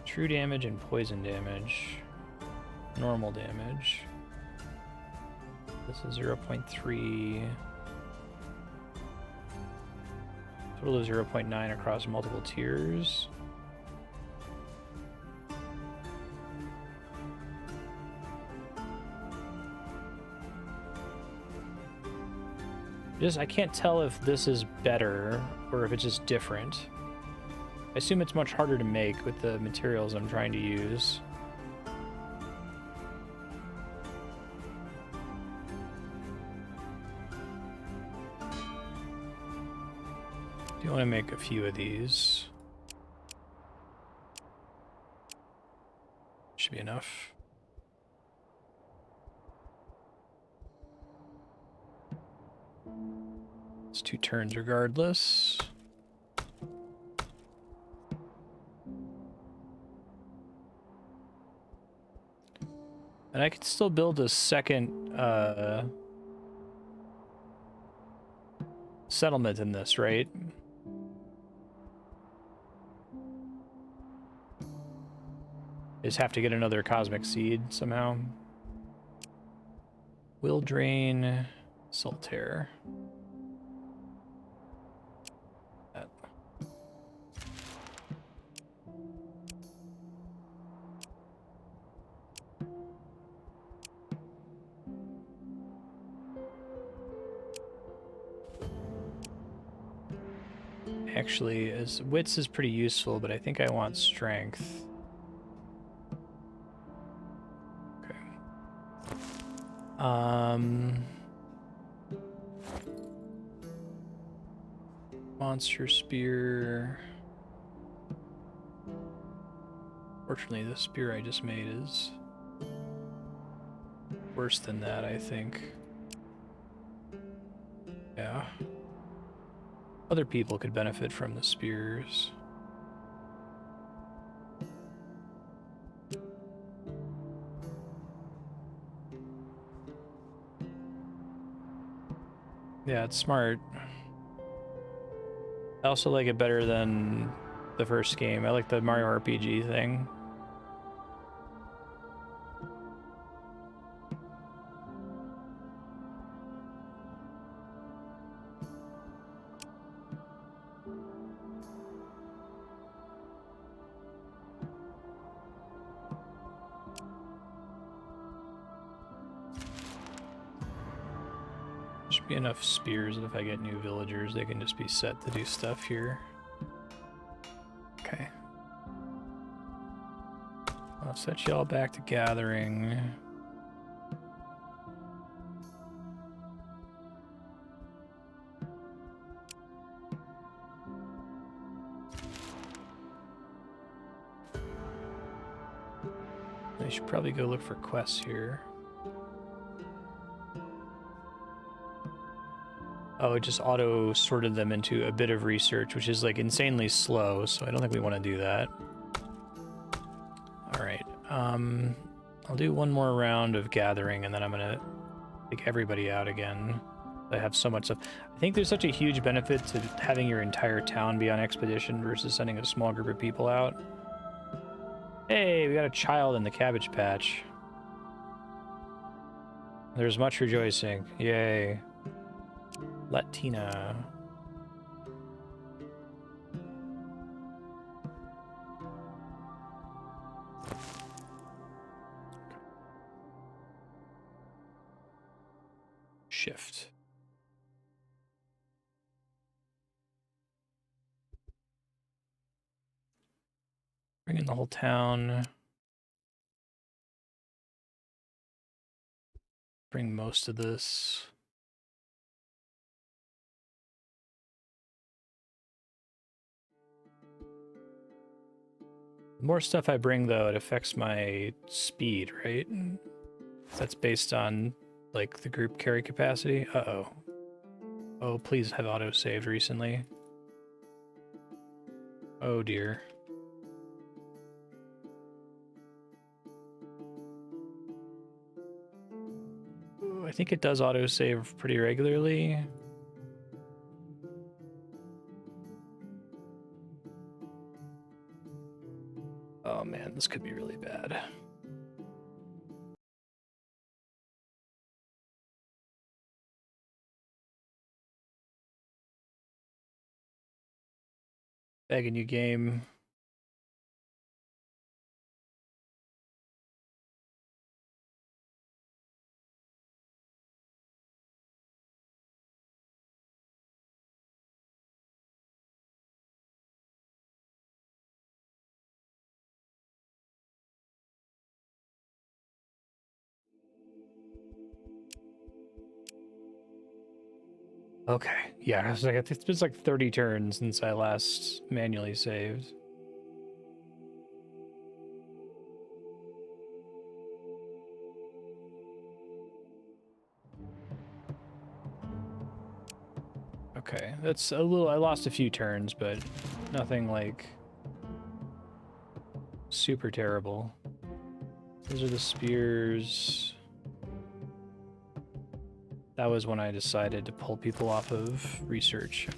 True damage and poison damage. Normal damage. This is 0.3. Total of 0.9 across multiple tiers. I can't tell if this is better or if it's just different. I assume it's much harder to make with the materials I'm trying to use. Do want to make a few of these. Should be enough. It's 2 turns regardless. And I could still build a second settlement in this, right? Just have to get another cosmic seed somehow. Will drain, Saltaire. That. Actually, as wits is pretty useful, but I think I want strength. Okay. Monster spear. Fortunately, the spear I just made is worse than that, I think. Yeah. Other people could benefit from the spears. Yeah, it's smart. I also like it better than the first game. I like the Mario RPG thing. should be enough spears that if I get new villagers, they can just be set to do stuff here. Okay. I'll set y'all back to gathering. I should probably go look for quests here. Oh, it just auto sorted them into a bit of research, which is like insanely slow, so I don't think we want to do that. All right. I'll do one more round of gathering, and then I'm gonna take everybody out again. I have so much stuff. I think there's such a huge benefit to having your entire town be on expedition versus sending a small group of people out. Hey, we got a child in the cabbage patch. There's much rejoicing. Yay. Latina. Shift. Bring in the whole town. Bring most of this. The more stuff I bring, though, it affects my speed, right? That's based on, like, the group carry capacity. Uh-oh. Oh, please have auto-saved recently. Oh, dear. Ooh, I think it does auto-save pretty regularly. Oh, man, this could be really bad. Begging you, game. Okay, yeah, I was like, it's been like 30 turns since I last manually saved. Okay, that's a little, I lost a few turns, but nothing like super terrible. Those are the spears. That was when I decided to pull people off of research.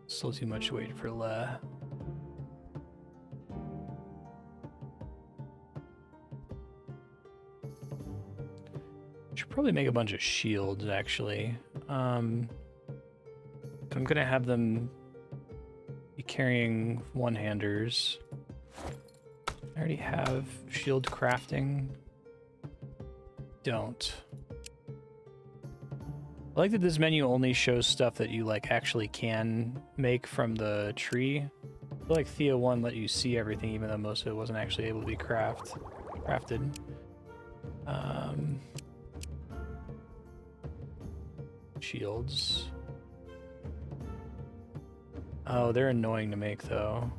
Still too much weight for La. Should probably make a bunch of shields, actually. I'm gonna have them be carrying one-handers. I already have shield crafting. Don't. I like that this menu only shows stuff that you like actually can make from the tree. I feel like Thea 1 let you see everything, even though most of it wasn't actually able to be crafted. Shields. Oh, they're annoying to make though.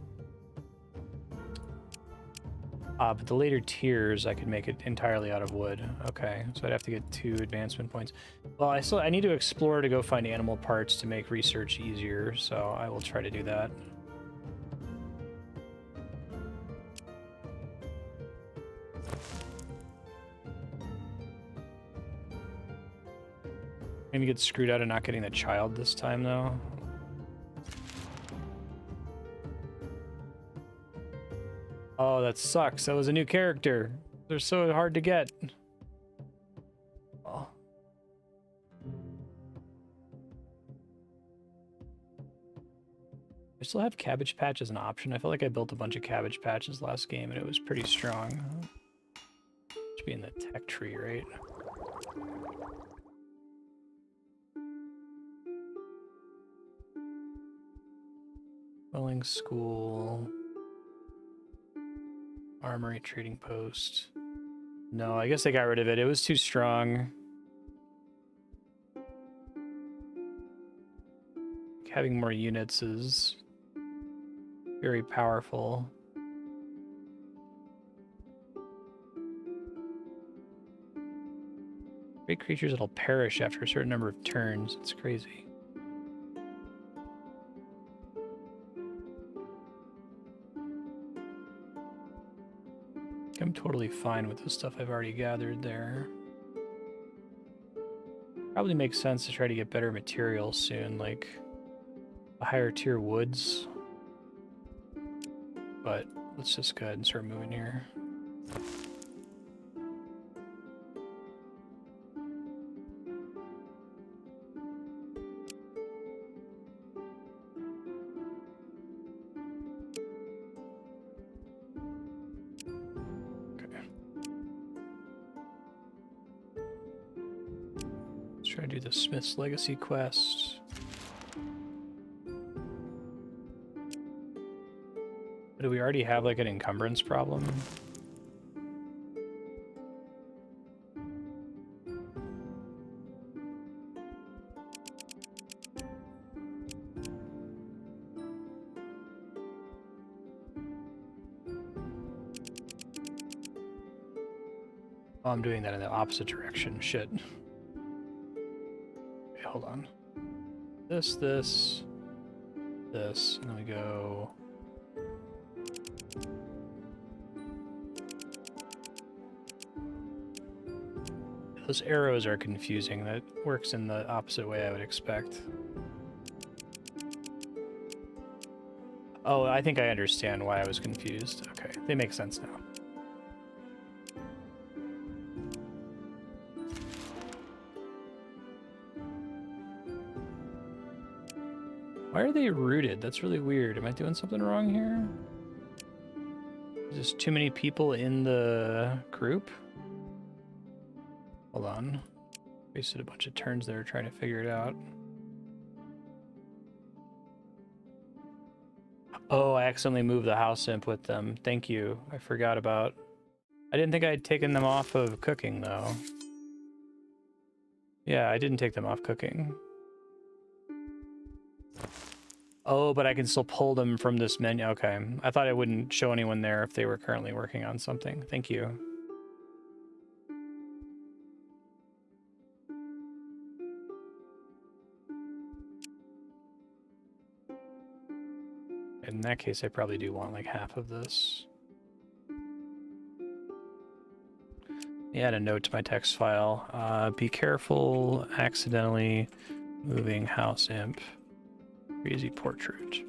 But the later tiers, I could make it entirely out of wood. Okay, so I'd have to get 2 advancement points. Well, I need to explore to go find animal parts to make research easier, so I will try to do that. I'm gonna get screwed out of not getting the child this time, though. Oh, that sucks. That was a new character. They're so hard to get. Oh. I still have Cabbage Patch as an option. I feel like I built a bunch of Cabbage Patches last game and it was pretty strong. Should be in the tech tree, right? Welling School. Armory Trading Post. No, I guess they got rid of it. It was too strong. Having more units is very powerful. Great creatures that'll perish after a certain number of turns. It's crazy. I'm totally fine with the stuff I've already gathered there. Probably makes sense to try to get better materials soon, like a higher tier woods. But let's just go ahead and start moving here. Try to do the Smith's Legacy quest. Do we already have like an encumbrance problem? Oh, I'm doing that in the opposite direction. Shit. Hold on. This, and then we go. Those arrows are confusing. That works in the opposite way I would expect. Oh, I think I understand why I was confused. Okay, they make sense now. Why are they rooted? That's really weird. Am I doing something wrong here? Is there too many people in the group? Hold on. Wasted a bunch of turns there trying to figure it out. Oh, I accidentally moved the house imp with them. Thank you. I forgot about... I didn't think I'd taken them off of cooking, though. Yeah, I didn't take them off cooking. Oh, but I can still pull them from this menu. Okay. I thought it wouldn't show anyone there if they were currently working on something. Thank you. In that case, I probably do want like half of this. Add a note to my text file. Be careful accidentally moving house imp. Crazy portrait.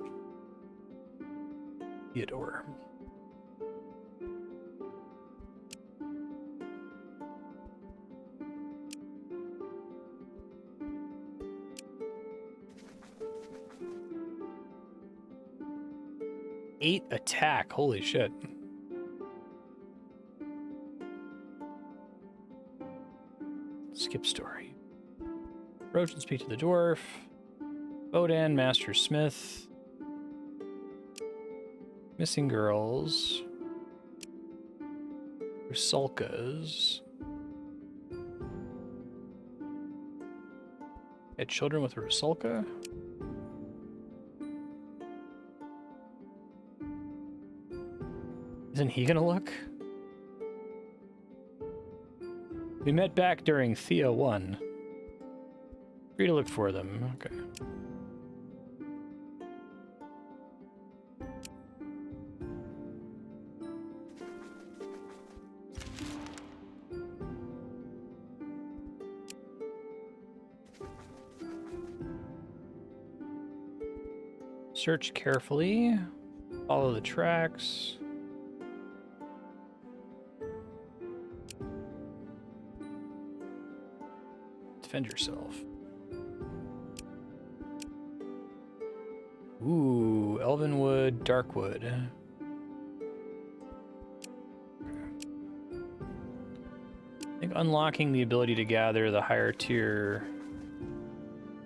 Theodore. Eight attack. Holy shit. Skip story. Approach and speak to the dwarf. Bodan, Master Smith. Missing girls. Rusalkas. Had children with a Rusalka? Isn't he gonna look? We met back during Thea 1. Free to look for them. Okay. Search carefully. Follow the tracks. defend yourself. Ooh, Elvenwood, Darkwood. I think unlocking the ability to gather the higher tier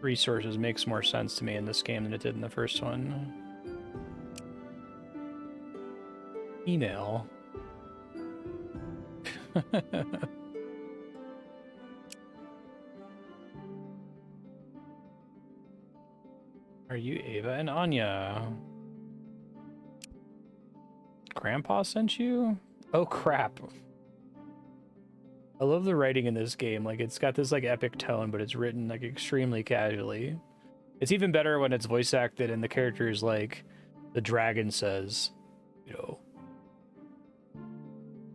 resources makes more sense to me in this game than it did in the first one. Email. Are you Ava and Anya? Grandpa sent you? Oh crap. I love the writing in this game. Like, it's got this like epic tone, but it's written like extremely casually. It's even better when it's voice acted and the character is like, the dragon says, you know,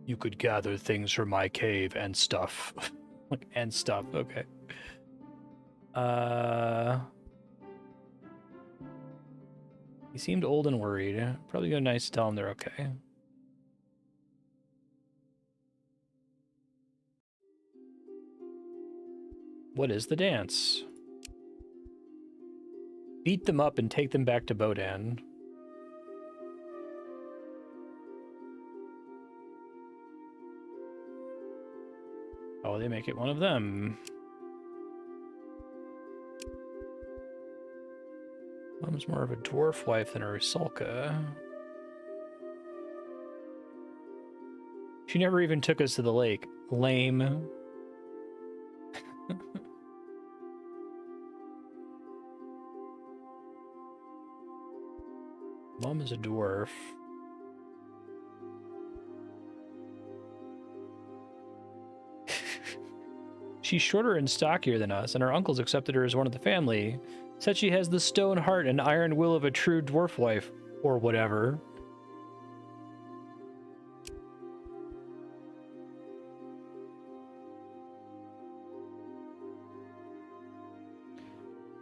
you could gather things from my cave and stuff. Like, and stuff, okay. He seemed old and worried. Probably go nice to tell him they're okay. What is the dance? Beat them up and take them back to Bodan. Oh, they make it one of them. Mom's more of a dwarf wife than a Rusalka. She never even took us to the lake. Lame. Mom is a dwarf. She's shorter and stockier than us, and her uncles accepted her as one of the family. Said she has the stone heart and iron will of a true dwarf wife, or whatever.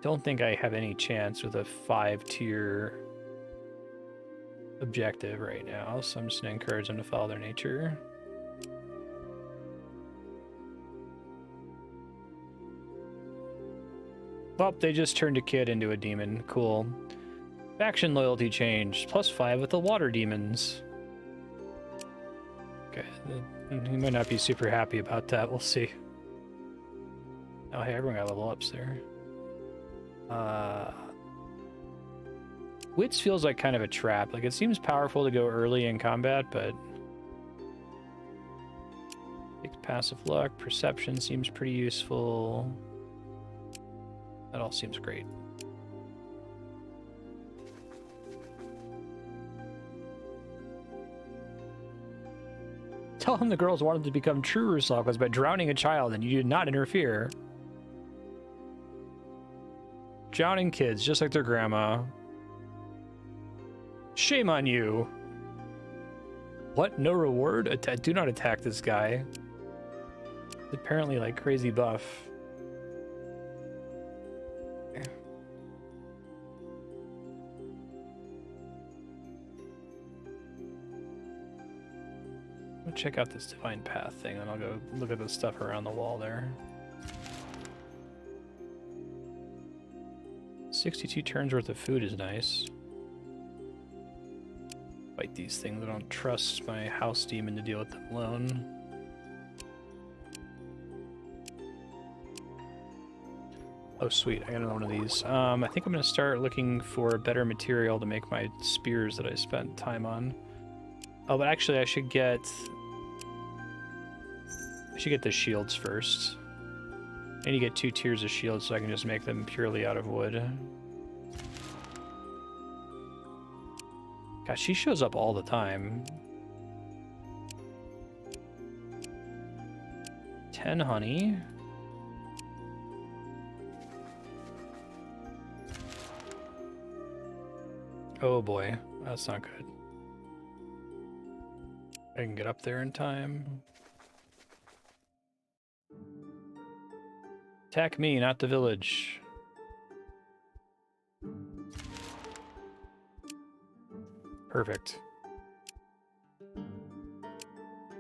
Don't think I have any chance with a 5-tier objective right now, so I'm just gonna encourage them to follow their nature. Well, they just turned a kid into a demon. Cool. Faction loyalty changed. +5 with the water demons. Okay, he might not be super happy about that. We'll see. Oh, hey, everyone got level ups there. Wits feels like kind of a trap. Like, it seems powerful to go early in combat, but passive luck, perception seems pretty useful. That all seems great. Tell him the girls wanted to become true Rusalkas by drowning a child and you did not interfere. Drowning kids, just like their grandma. Shame on you. What? No reward? Do not attack this guy. He's apparently like crazy buff. I'll check out this Divine Path thing, and I'll go look at the stuff around the wall there. 62 turns worth of food is nice. Fight these things. I don't trust my house demon to deal with them alone. Oh sweet, I got another one of these. I think I'm gonna start looking for better material to make my spears that I spent time on. Oh, but actually I should get the shields first. I need to get 2 tiers of shields so I can just make them purely out of wood. Gosh, she shows up all the time. 10 honey. Oh boy, that's not good. I can get up there in time. Attack me, not the village. Perfect.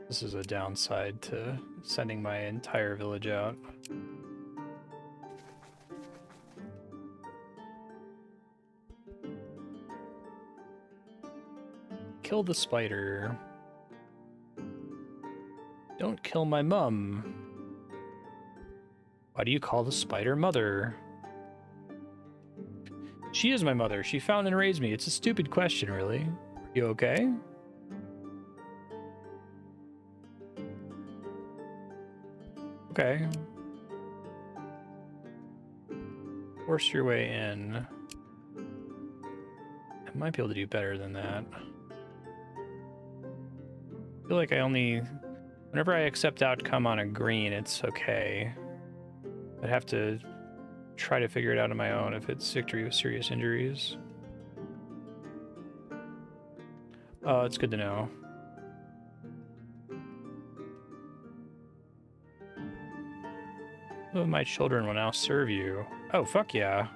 This is a downside to sending my entire village out. kill the spider. Don't kill my mum. Why do you call the spider mother? She is my mother. She found and raised me. It's a stupid question, really. You okay? Okay. Force your way in. I might be able to do better than that. I feel like I only... Whenever I accept outcome on a green, it's okay. I'd have to try to figure it out on my own if it's victory with serious injuries. Oh, it's good to know. Some of my children will now serve you. Oh, fuck yeah.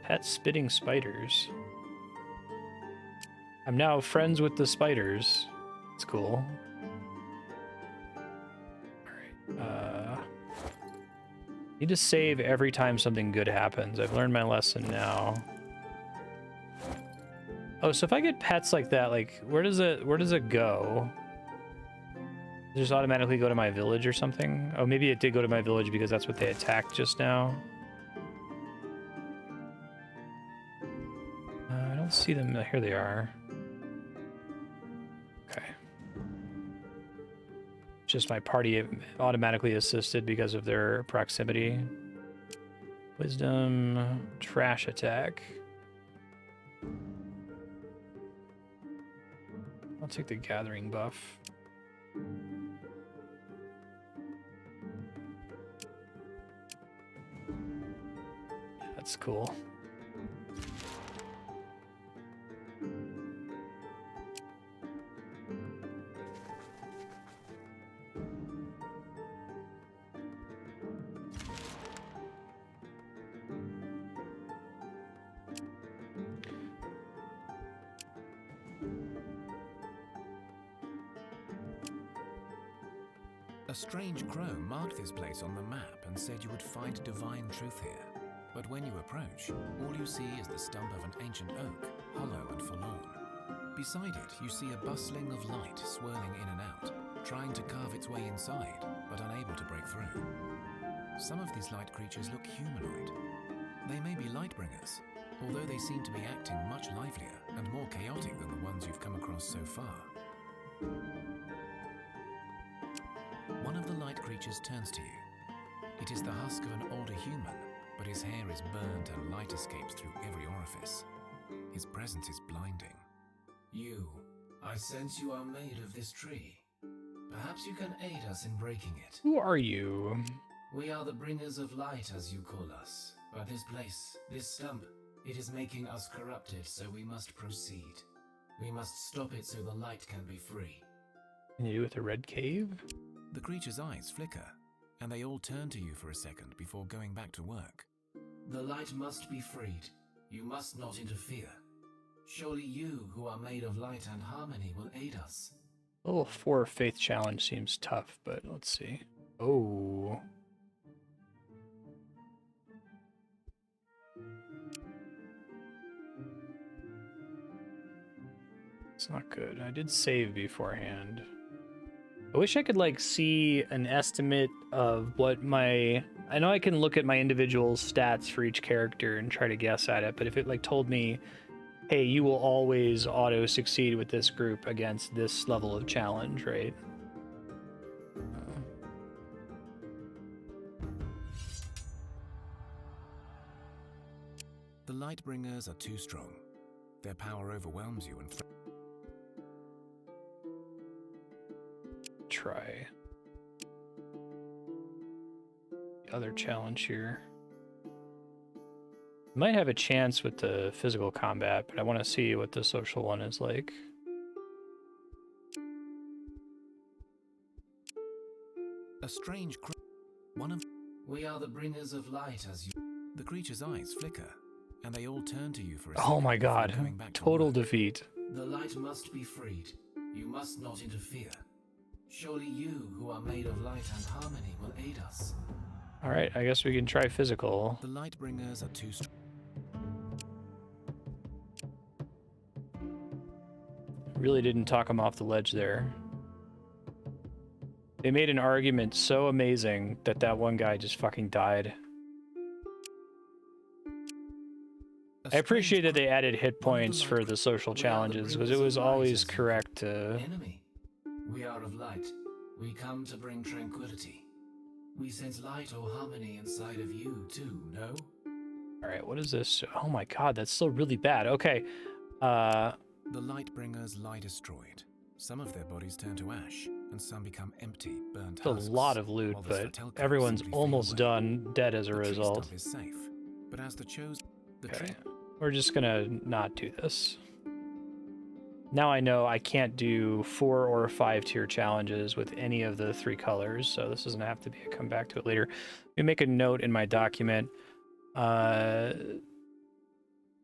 Pet spitting spiders. I'm now friends with the spiders. It's cool. Alright. Need to save every time something good happens. I've learned my lesson now. Oh, so if I get pets like that, like, where does it go? Does it just automatically go to my village or something? Oh, maybe it did go to my village because that's what they attacked just now. I don't see them. Here they are. Okay. Just my party automatically assisted because of their proximity. Wisdom, trash attack. I'll take the gathering buff. That's cool. A strange crow marked this place on the map and said you would find divine truth here. But when you approach, all you see is the stump of an ancient oak, hollow and forlorn. Beside it, you see a bustling of light swirling in and out, trying to carve its way inside, but unable to break through. Some of these light creatures look humanoid. They may be lightbringers, although they seem to be acting much livelier and more chaotic than the ones you've come across so far. One of the light creatures turns to you. It is the husk of an older human, but his hair is burnt and light escapes through every orifice. His presence is blinding. You, I sense you are made of this tree. Perhaps you can aid us in breaking it. Who are you? We are the bringers of light, as you call us. But this place, this stump, it is making us corrupted, so we must proceed. We must stop it so the light can be free. Can you do with a red cave? The creature's eyes flicker, and they all turn to you for a second before going back to work. The light must be freed. You must not interfere. Surely you, who are made of light and harmony, will aid us. Level 4 faith challenge seems tough, but let's see. Oh. It's not good. I did save beforehand. I wish I could like see an estimate of what my... I know I can look at my individual stats for each character and try to guess at it, but if it like told me, hey, you will always auto succeed with this group against this level of challenge, right? The Lightbringers are too strong. Their power overwhelms you and... Try the other challenge here. Might have a chance with the physical combat, but I want to see what the social one is like. A strange one of... We are the bringers of light, as you... The creature's eyes flicker, and they all turn to you for a Oh second my god, before going back to total work. defeat. The light must be freed. You must not interfere. Surely you, who are made of light and harmony, will aid us. Alright, I guess we can try physical. The Lightbringers are too strong. Really didn't talk him off the ledge there. They made an argument so amazing that that one guy just fucking died. I appreciate that they added hit points for the social challenges, because it was always correct to... Enemy, we are of light. We come to bring tranquility. We sense light or harmony inside of you, too, no? Alright, what is this? Oh my god, that's still really bad. Okay. The Lightbringers lie destroyed. Some of their bodies turn to ash, and some become empty, burnt It's a husks, lot of loot, while the but Svatelka everyone's simply fade almost away. done, dead as a The tree result. stump is safe, but as the Okay. We're just gonna not do this. Now I know I can't do 4 or 5 tier challenges with any of the 3 colors, so this doesn't have to be a come back to it later. Let me make a note in my document. So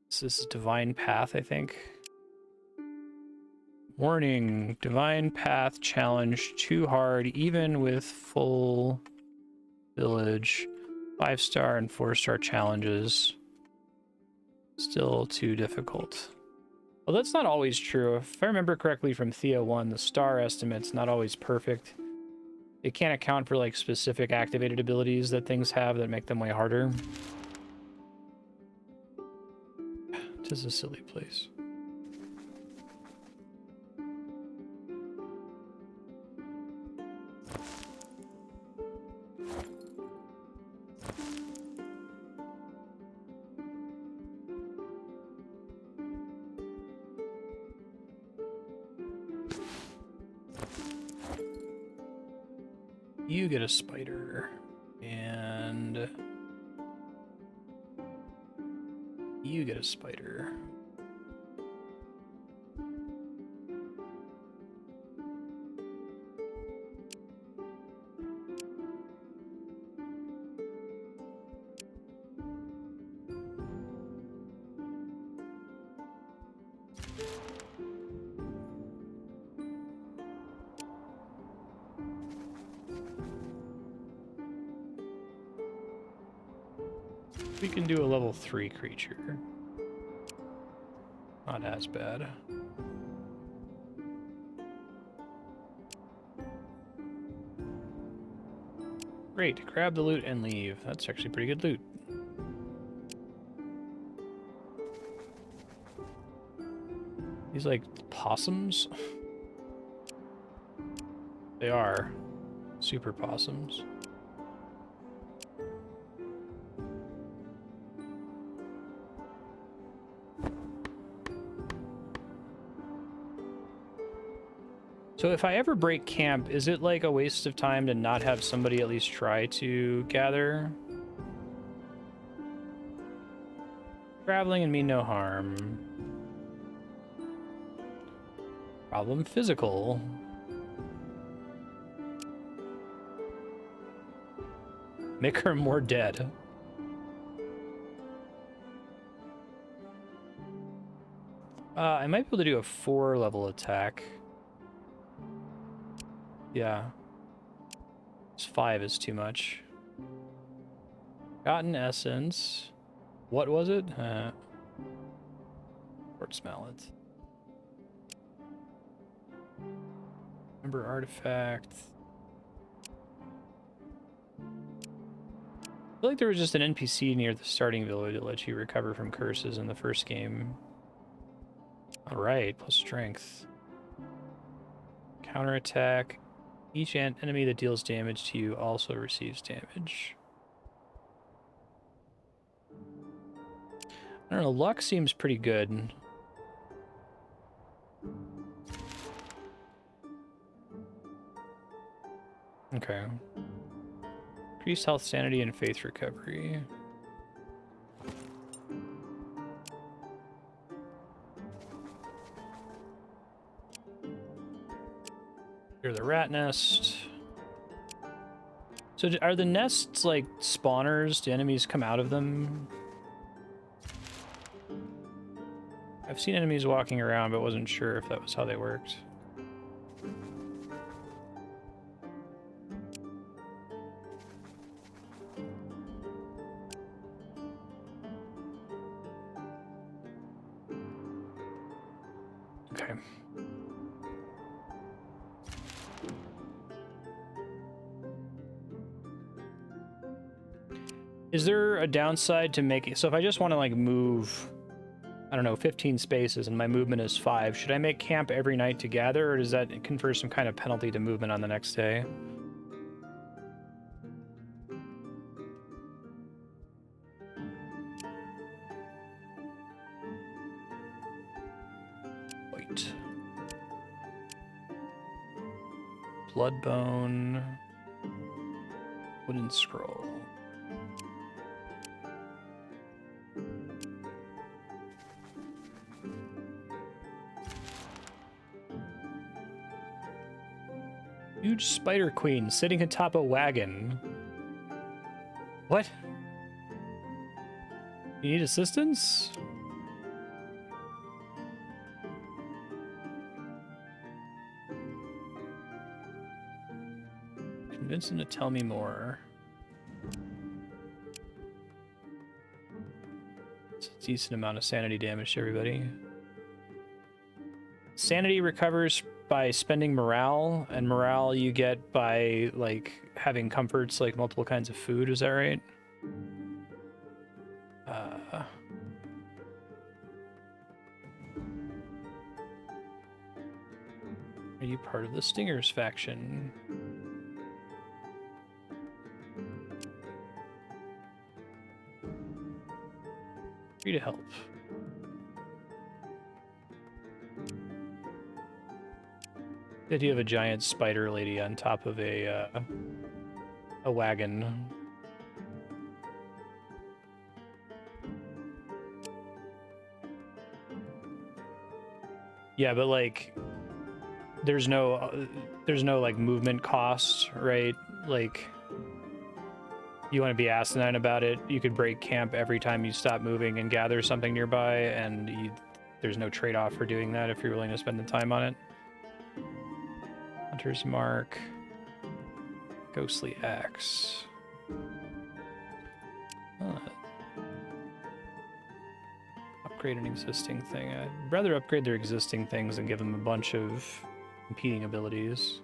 this is Divine Path, I think. Warning, Divine Path challenge too hard, even with full village. 5-star and 4-star challenges. Still too difficult. Well, that's not always true. If I remember correctly from Thea 1, the star estimate's not always perfect. It can't account for like specific activated abilities that things have that make them way harder. It is a silly place. You get a spider, and you get a spider. We can do a level 3 creature. Not as bad. Great, grab the loot and leave. That's actually pretty good loot. These like possums? They are. Super possums. So if I ever break camp, is it like a waste of time to not have somebody at least try to gather? Traveling and mean no harm. Problem physical. Make her more dead. I might be able to do a 4-level attack. Yeah. 5 is too much. Cotton essence. What was it? Quartz mallet. Remember artifact. I feel like there was just an NPC near the starting village that lets you recover from curses in the first game. Alright, plus strength. Counterattack. Each enemy that deals damage to you also receives damage. I don't know, luck seems pretty good. Okay. Increased health, sanity, and faith recovery. Here's the rat nest. So are the nests like spawners? Do enemies come out of them? I've seen enemies walking around, but wasn't sure if that was how they worked. Okay. Is there a downside to making... So if I just want to, like, move, I don't know, 15 spaces and my movement is 5, should I make camp every night to gather, or does that confer some kind of penalty to movement on the next day? Wait. Bloodbone. Wooden scroll. Huge spider queen sitting atop a wagon. What? You need assistance? Convince him to tell me more. It's a decent amount of sanity damage to everybody. Sanity recovers by spending morale, and morale you get by, like, having comforts like multiple kinds of food. Is that right? Are you part of the Stingers faction? Free to help. The idea of a giant spider lady on top of a wagon. Yeah, but like, there's no like movement cost, right? Like, you want to be asinine about it, you could break camp every time you stop moving and gather something nearby, and there's no trade-off for doing that if you're willing to spend the time on it. Hunter's Mark. Ghostly Axe. Upgrade an existing thing. I'd rather upgrade their existing things than give them a bunch of competing abilities.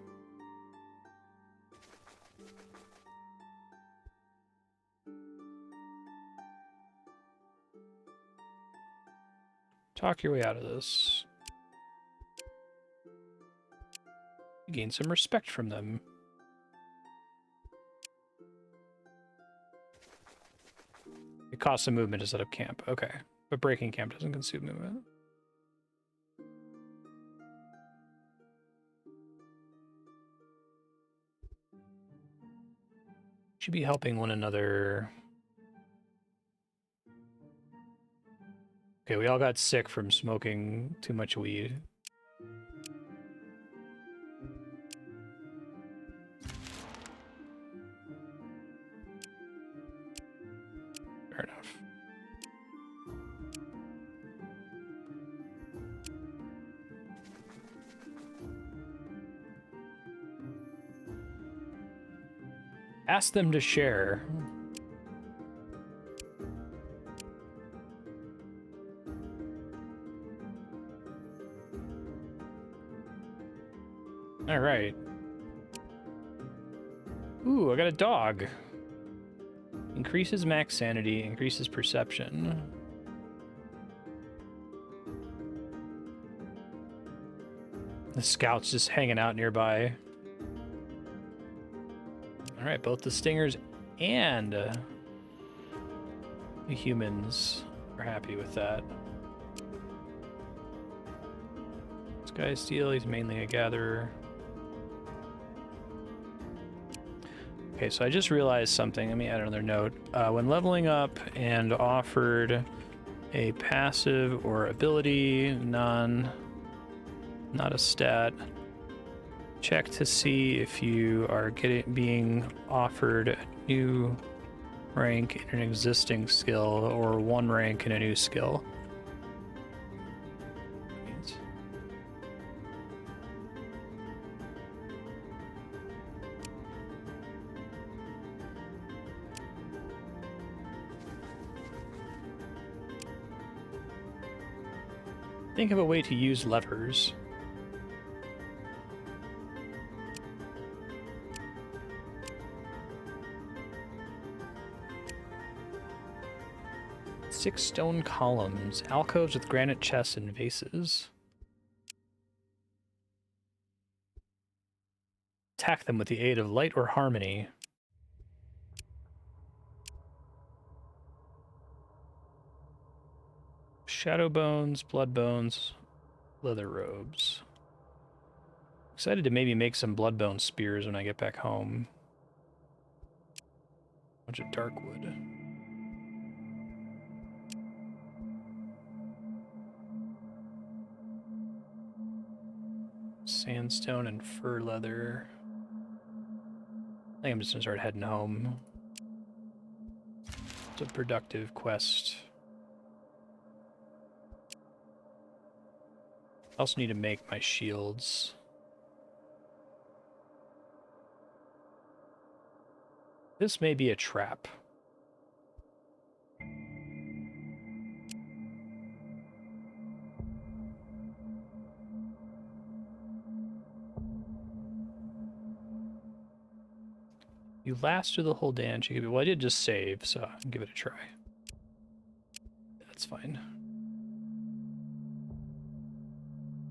Talk your way out of this. You gain some respect from them. It costs a movement to set up camp. Okay. But breaking camp doesn't consume movement. Should be helping one another. Okay, we all got sick from smoking too much weed. Fair enough. Ask them to share. All right. Ooh, I got a dog. Increases max sanity, increases perception. The scout's just hanging out nearby. All right, both the Stingers and the humans are happy with that. This guy's Steel, he's mainly a gatherer. Okay, so I just realized something. Let me add another note. When leveling up and offered a passive or ability, not a stat, check to see if you are being offered a new rank in an existing skill or one rank in a new skill. Think of a way to use levers. 6 stone columns, alcoves with granite chests and vases. Attack them with the aid of light or harmony. Shadow bones, blood bones, leather robes. Excited to maybe make some bloodbone spears when I get back home. Bunch of dark wood. Sandstone and fur leather. I think I'm just gonna start heading home. It's a productive quest. I also need to make my shields. This may be a trap. You last through the whole dance. You could be, well, I did just save, so I'll give it a try. That's fine.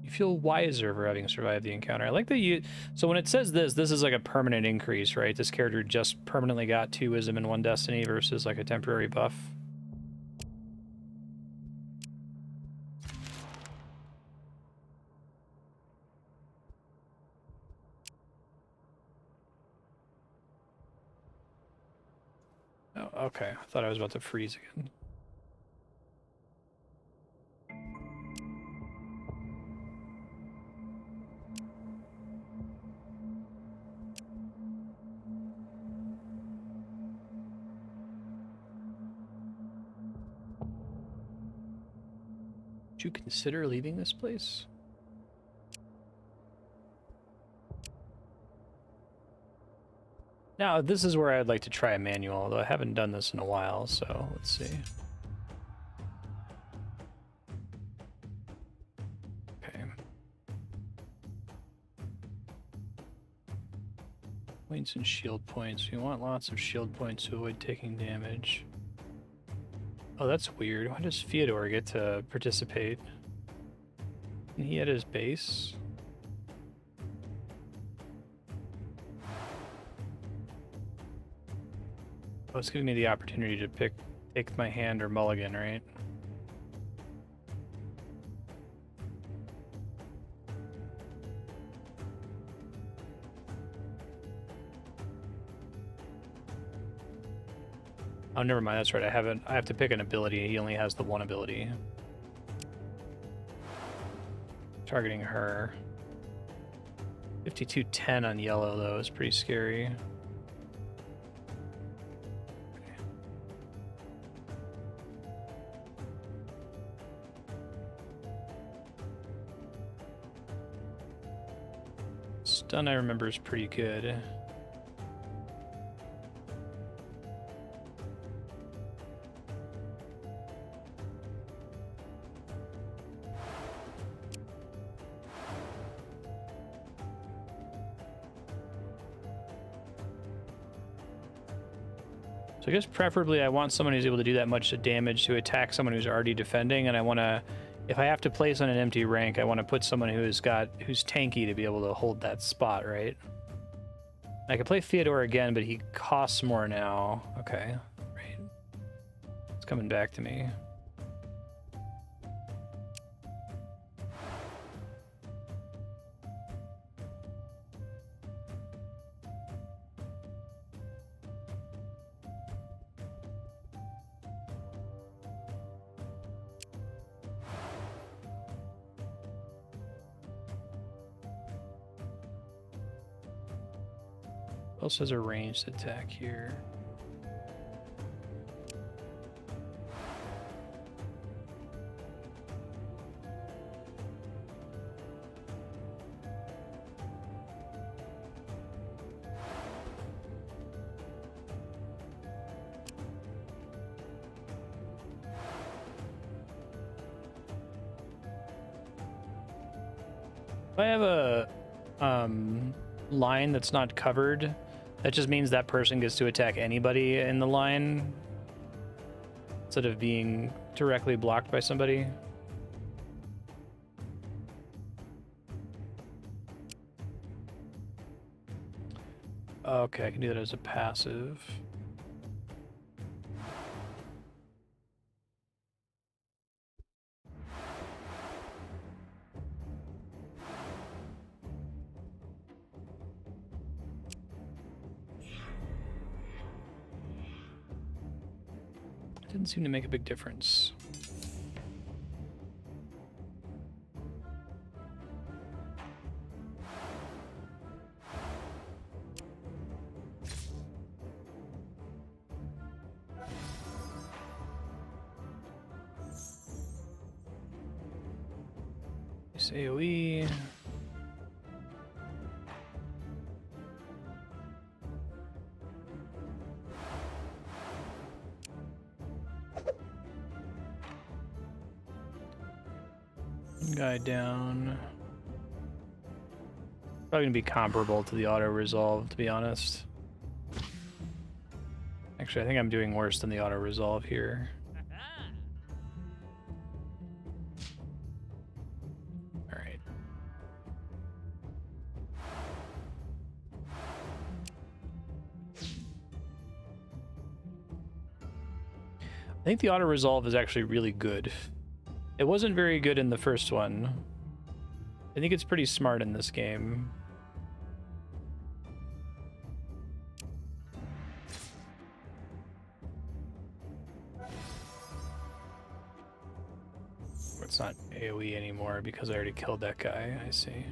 You feel wiser for having survived the encounter. I like that you... So when it says this is like a permanent increase, right? This character just permanently got 2 wisdom and 1 destiny versus like a temporary buff. Oh, okay. I thought I was about to freeze again. Would you consider leaving this place? Now, this is where I'd like to try a manual, although I haven't done this in a while, so let's see. Okay. Points and shield points. We want lots of shield points to avoid taking damage. Oh, that's weird. Why does Fyodor get to participate? Isn't he at his base? Oh, it's giving me the opportunity to take my hand or mulligan, right? Oh, never mind. That's right. I have to pick an ability. He only has the one ability. Targeting her. 5210 on yellow, though, is pretty scary. Stun, I remember, is pretty good. So I guess preferably I want someone who's able to do that much damage to attack someone who's already defending, and I want to, if I have to place on an empty rank, I want to put someone who's tanky to be able to hold that spot, right? I could play Fyodor again, but he costs more now. Okay, right. It's coming back to me. Also has a ranged attack here. If I have a line that's not covered, that just means that person gets to attack anybody in the line. instead of being directly blocked by somebody. Okay, I can do that as a passive. Didn't seem to make a big difference. This AoE. Guy down. Probably gonna be comparable to the auto resolve, to be honest. Actually, I think I'm doing worse than the auto resolve here. All right. I think the auto resolve is actually really good. It wasn't very good in the first one. I think it's pretty smart in this game. It's not AoE anymore because I already killed that guy, I see.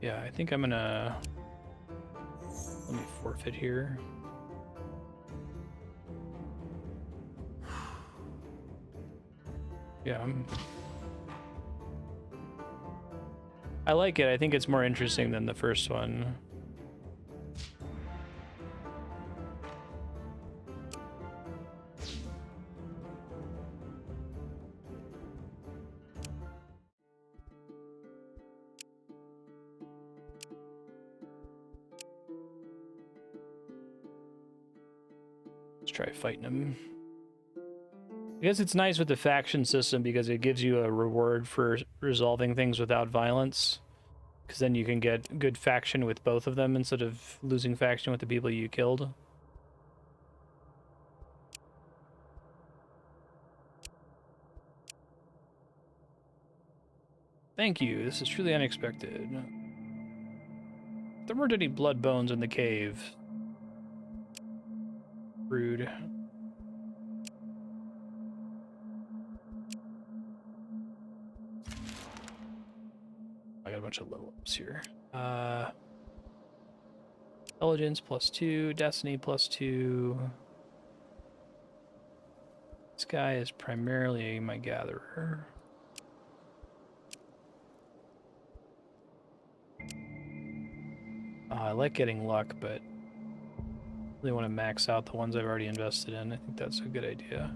Yeah, I think I'm gonna... Let me forfeit here. Yeah, I like it. I think it's more interesting than the first one. Let's try fighting him. I guess it's nice with the faction system because it gives you a reward for resolving things without violence. Because then you can get good faction with both of them instead of losing faction with the people you killed. Thank you. This is truly unexpected. There weren't any blood bones in the cave. Rude. I got a bunch of level ups here. Intelligence +2, Destiny +2. This guy is primarily my gatherer. I like getting luck, but I really want to max out the ones I've already invested in. I think that's a good idea.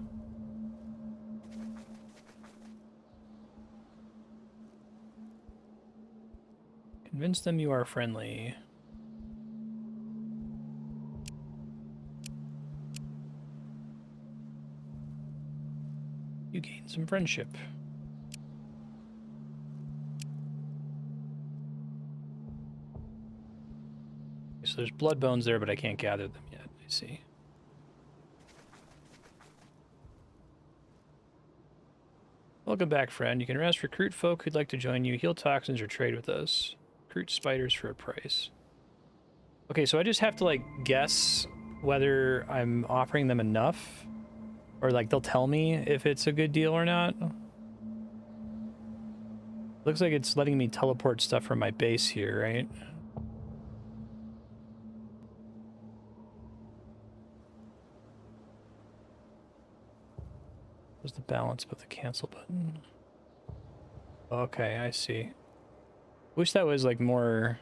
Convince them you are friendly. You gain some friendship. So there's blood bones there, but I can't gather them yet. I see. Welcome back, friend. You can recruit folk who'd like to join you, heal toxins, or trade with us. Recruit spiders for a price. Okay, so I just have to, like, guess whether I'm offering them enough, or, like, they'll tell me if it's a good deal or not. Looks like it's letting me teleport stuff from my base here, right? Where's the balance but the cancel button? Okay, I see. Wish that was, like, more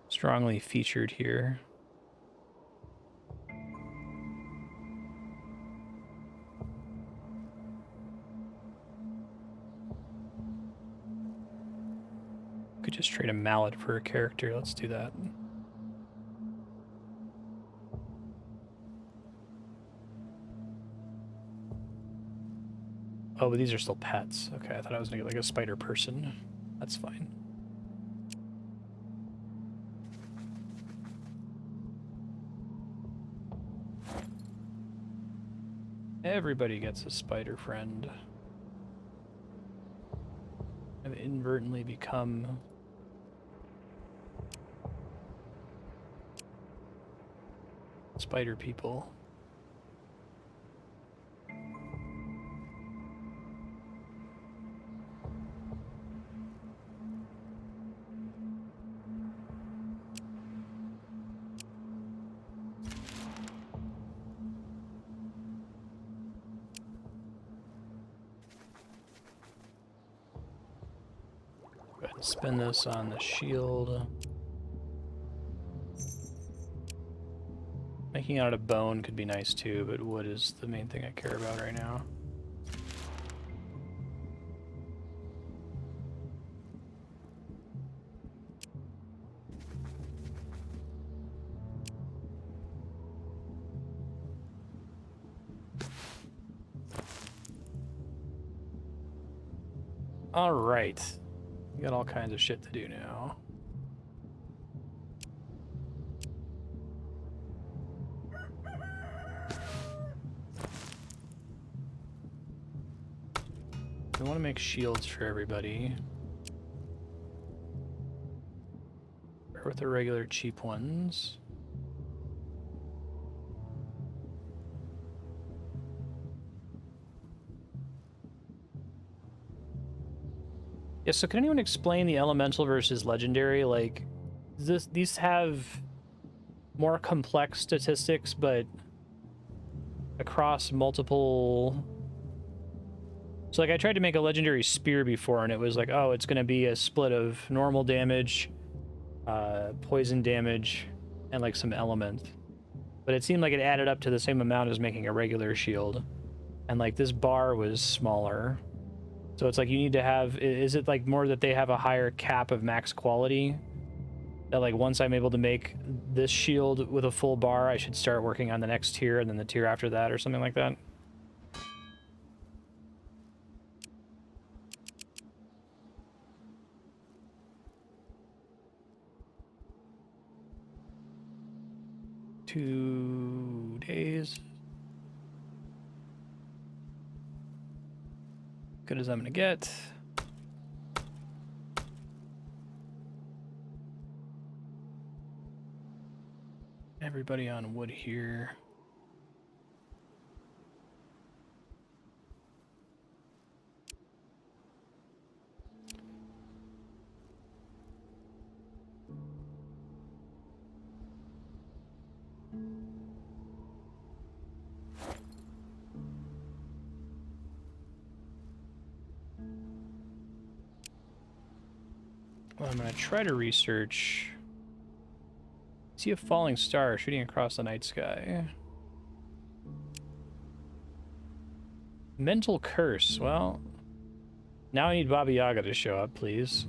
strongly featured here. Could just trade a mallet for a character. Let's do that. Oh, but these are still pets. Okay, I thought I was gonna get like a spider person. That's fine. Everybody gets a spider friend. I've inadvertently become spider people. Go ahead and spin this on the shield. Making it out of bone could be nice too, but wood is the main thing I care about right now. All right, we got all kinds of shit to do now. We want to make shields for everybody. Start with the regular cheap ones. Yeah, so can anyone explain the elemental versus legendary? Like, these have more complex statistics, but across multiple... So, like, I tried to make a legendary spear before, and it was like, oh, it's going to be a split of normal damage, poison damage, and, like, some element. But it seemed like it added up to the same amount as making a regular shield. And, like, this bar was smaller. So it's like you need to have... Is it, like, more that they have a higher cap of max quality? That, like, once I'm able to make this shield with a full bar, I should start working on the next tier, and then the tier after that, or something like that? Two days. Good as I'm gonna get. Everybody on wood here. Well, I'm gonna try to research. See a falling star shooting across the night sky. Mental curse. Well, now I need Baba Yaga to show up, please.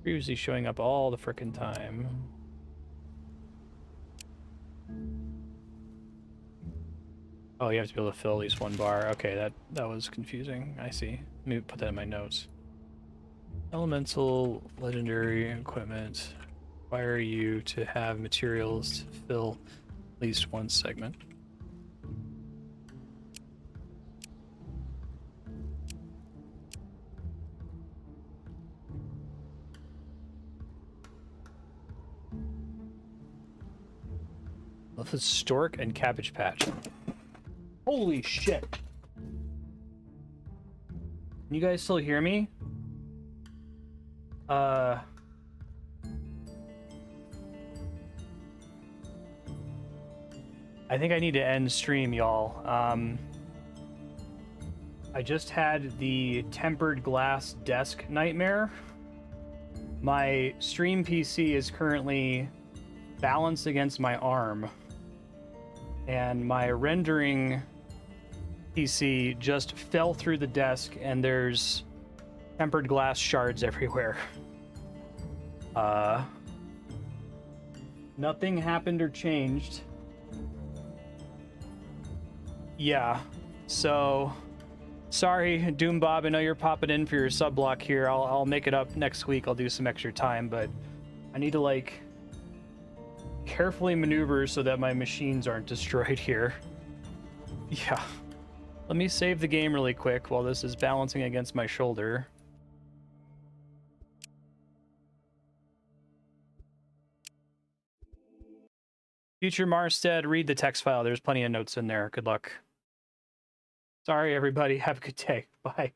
Previously showing up all the frickin' time. Oh, you have to be able to fill at least one bar. Okay, that was confusing. I see. Let me put that in my notes. Elemental legendary equipment require you to have materials to fill at least one segment. Love the stork and cabbage patch. Holy shit. Can you guys still hear me? I think I need to end stream, y'all. I just had the tempered glass desk nightmare. My stream PC is currently balanced against my arm, and my rendering PC just fell through the desk, and there's tempered glass shards everywhere. Nothing happened or changed. yeah, so sorry, Doom Bob. I know you're popping in for your sub block here. I'll make it up next week. I'll do some extra time, but I need to like carefully maneuver so that my machines aren't destroyed here. Yeah. Let me save the game really quick while this is balancing against my shoulder. Future Marstead, read the text file. There's plenty of notes in there. Good luck. Sorry, everybody. Have a good day. Bye.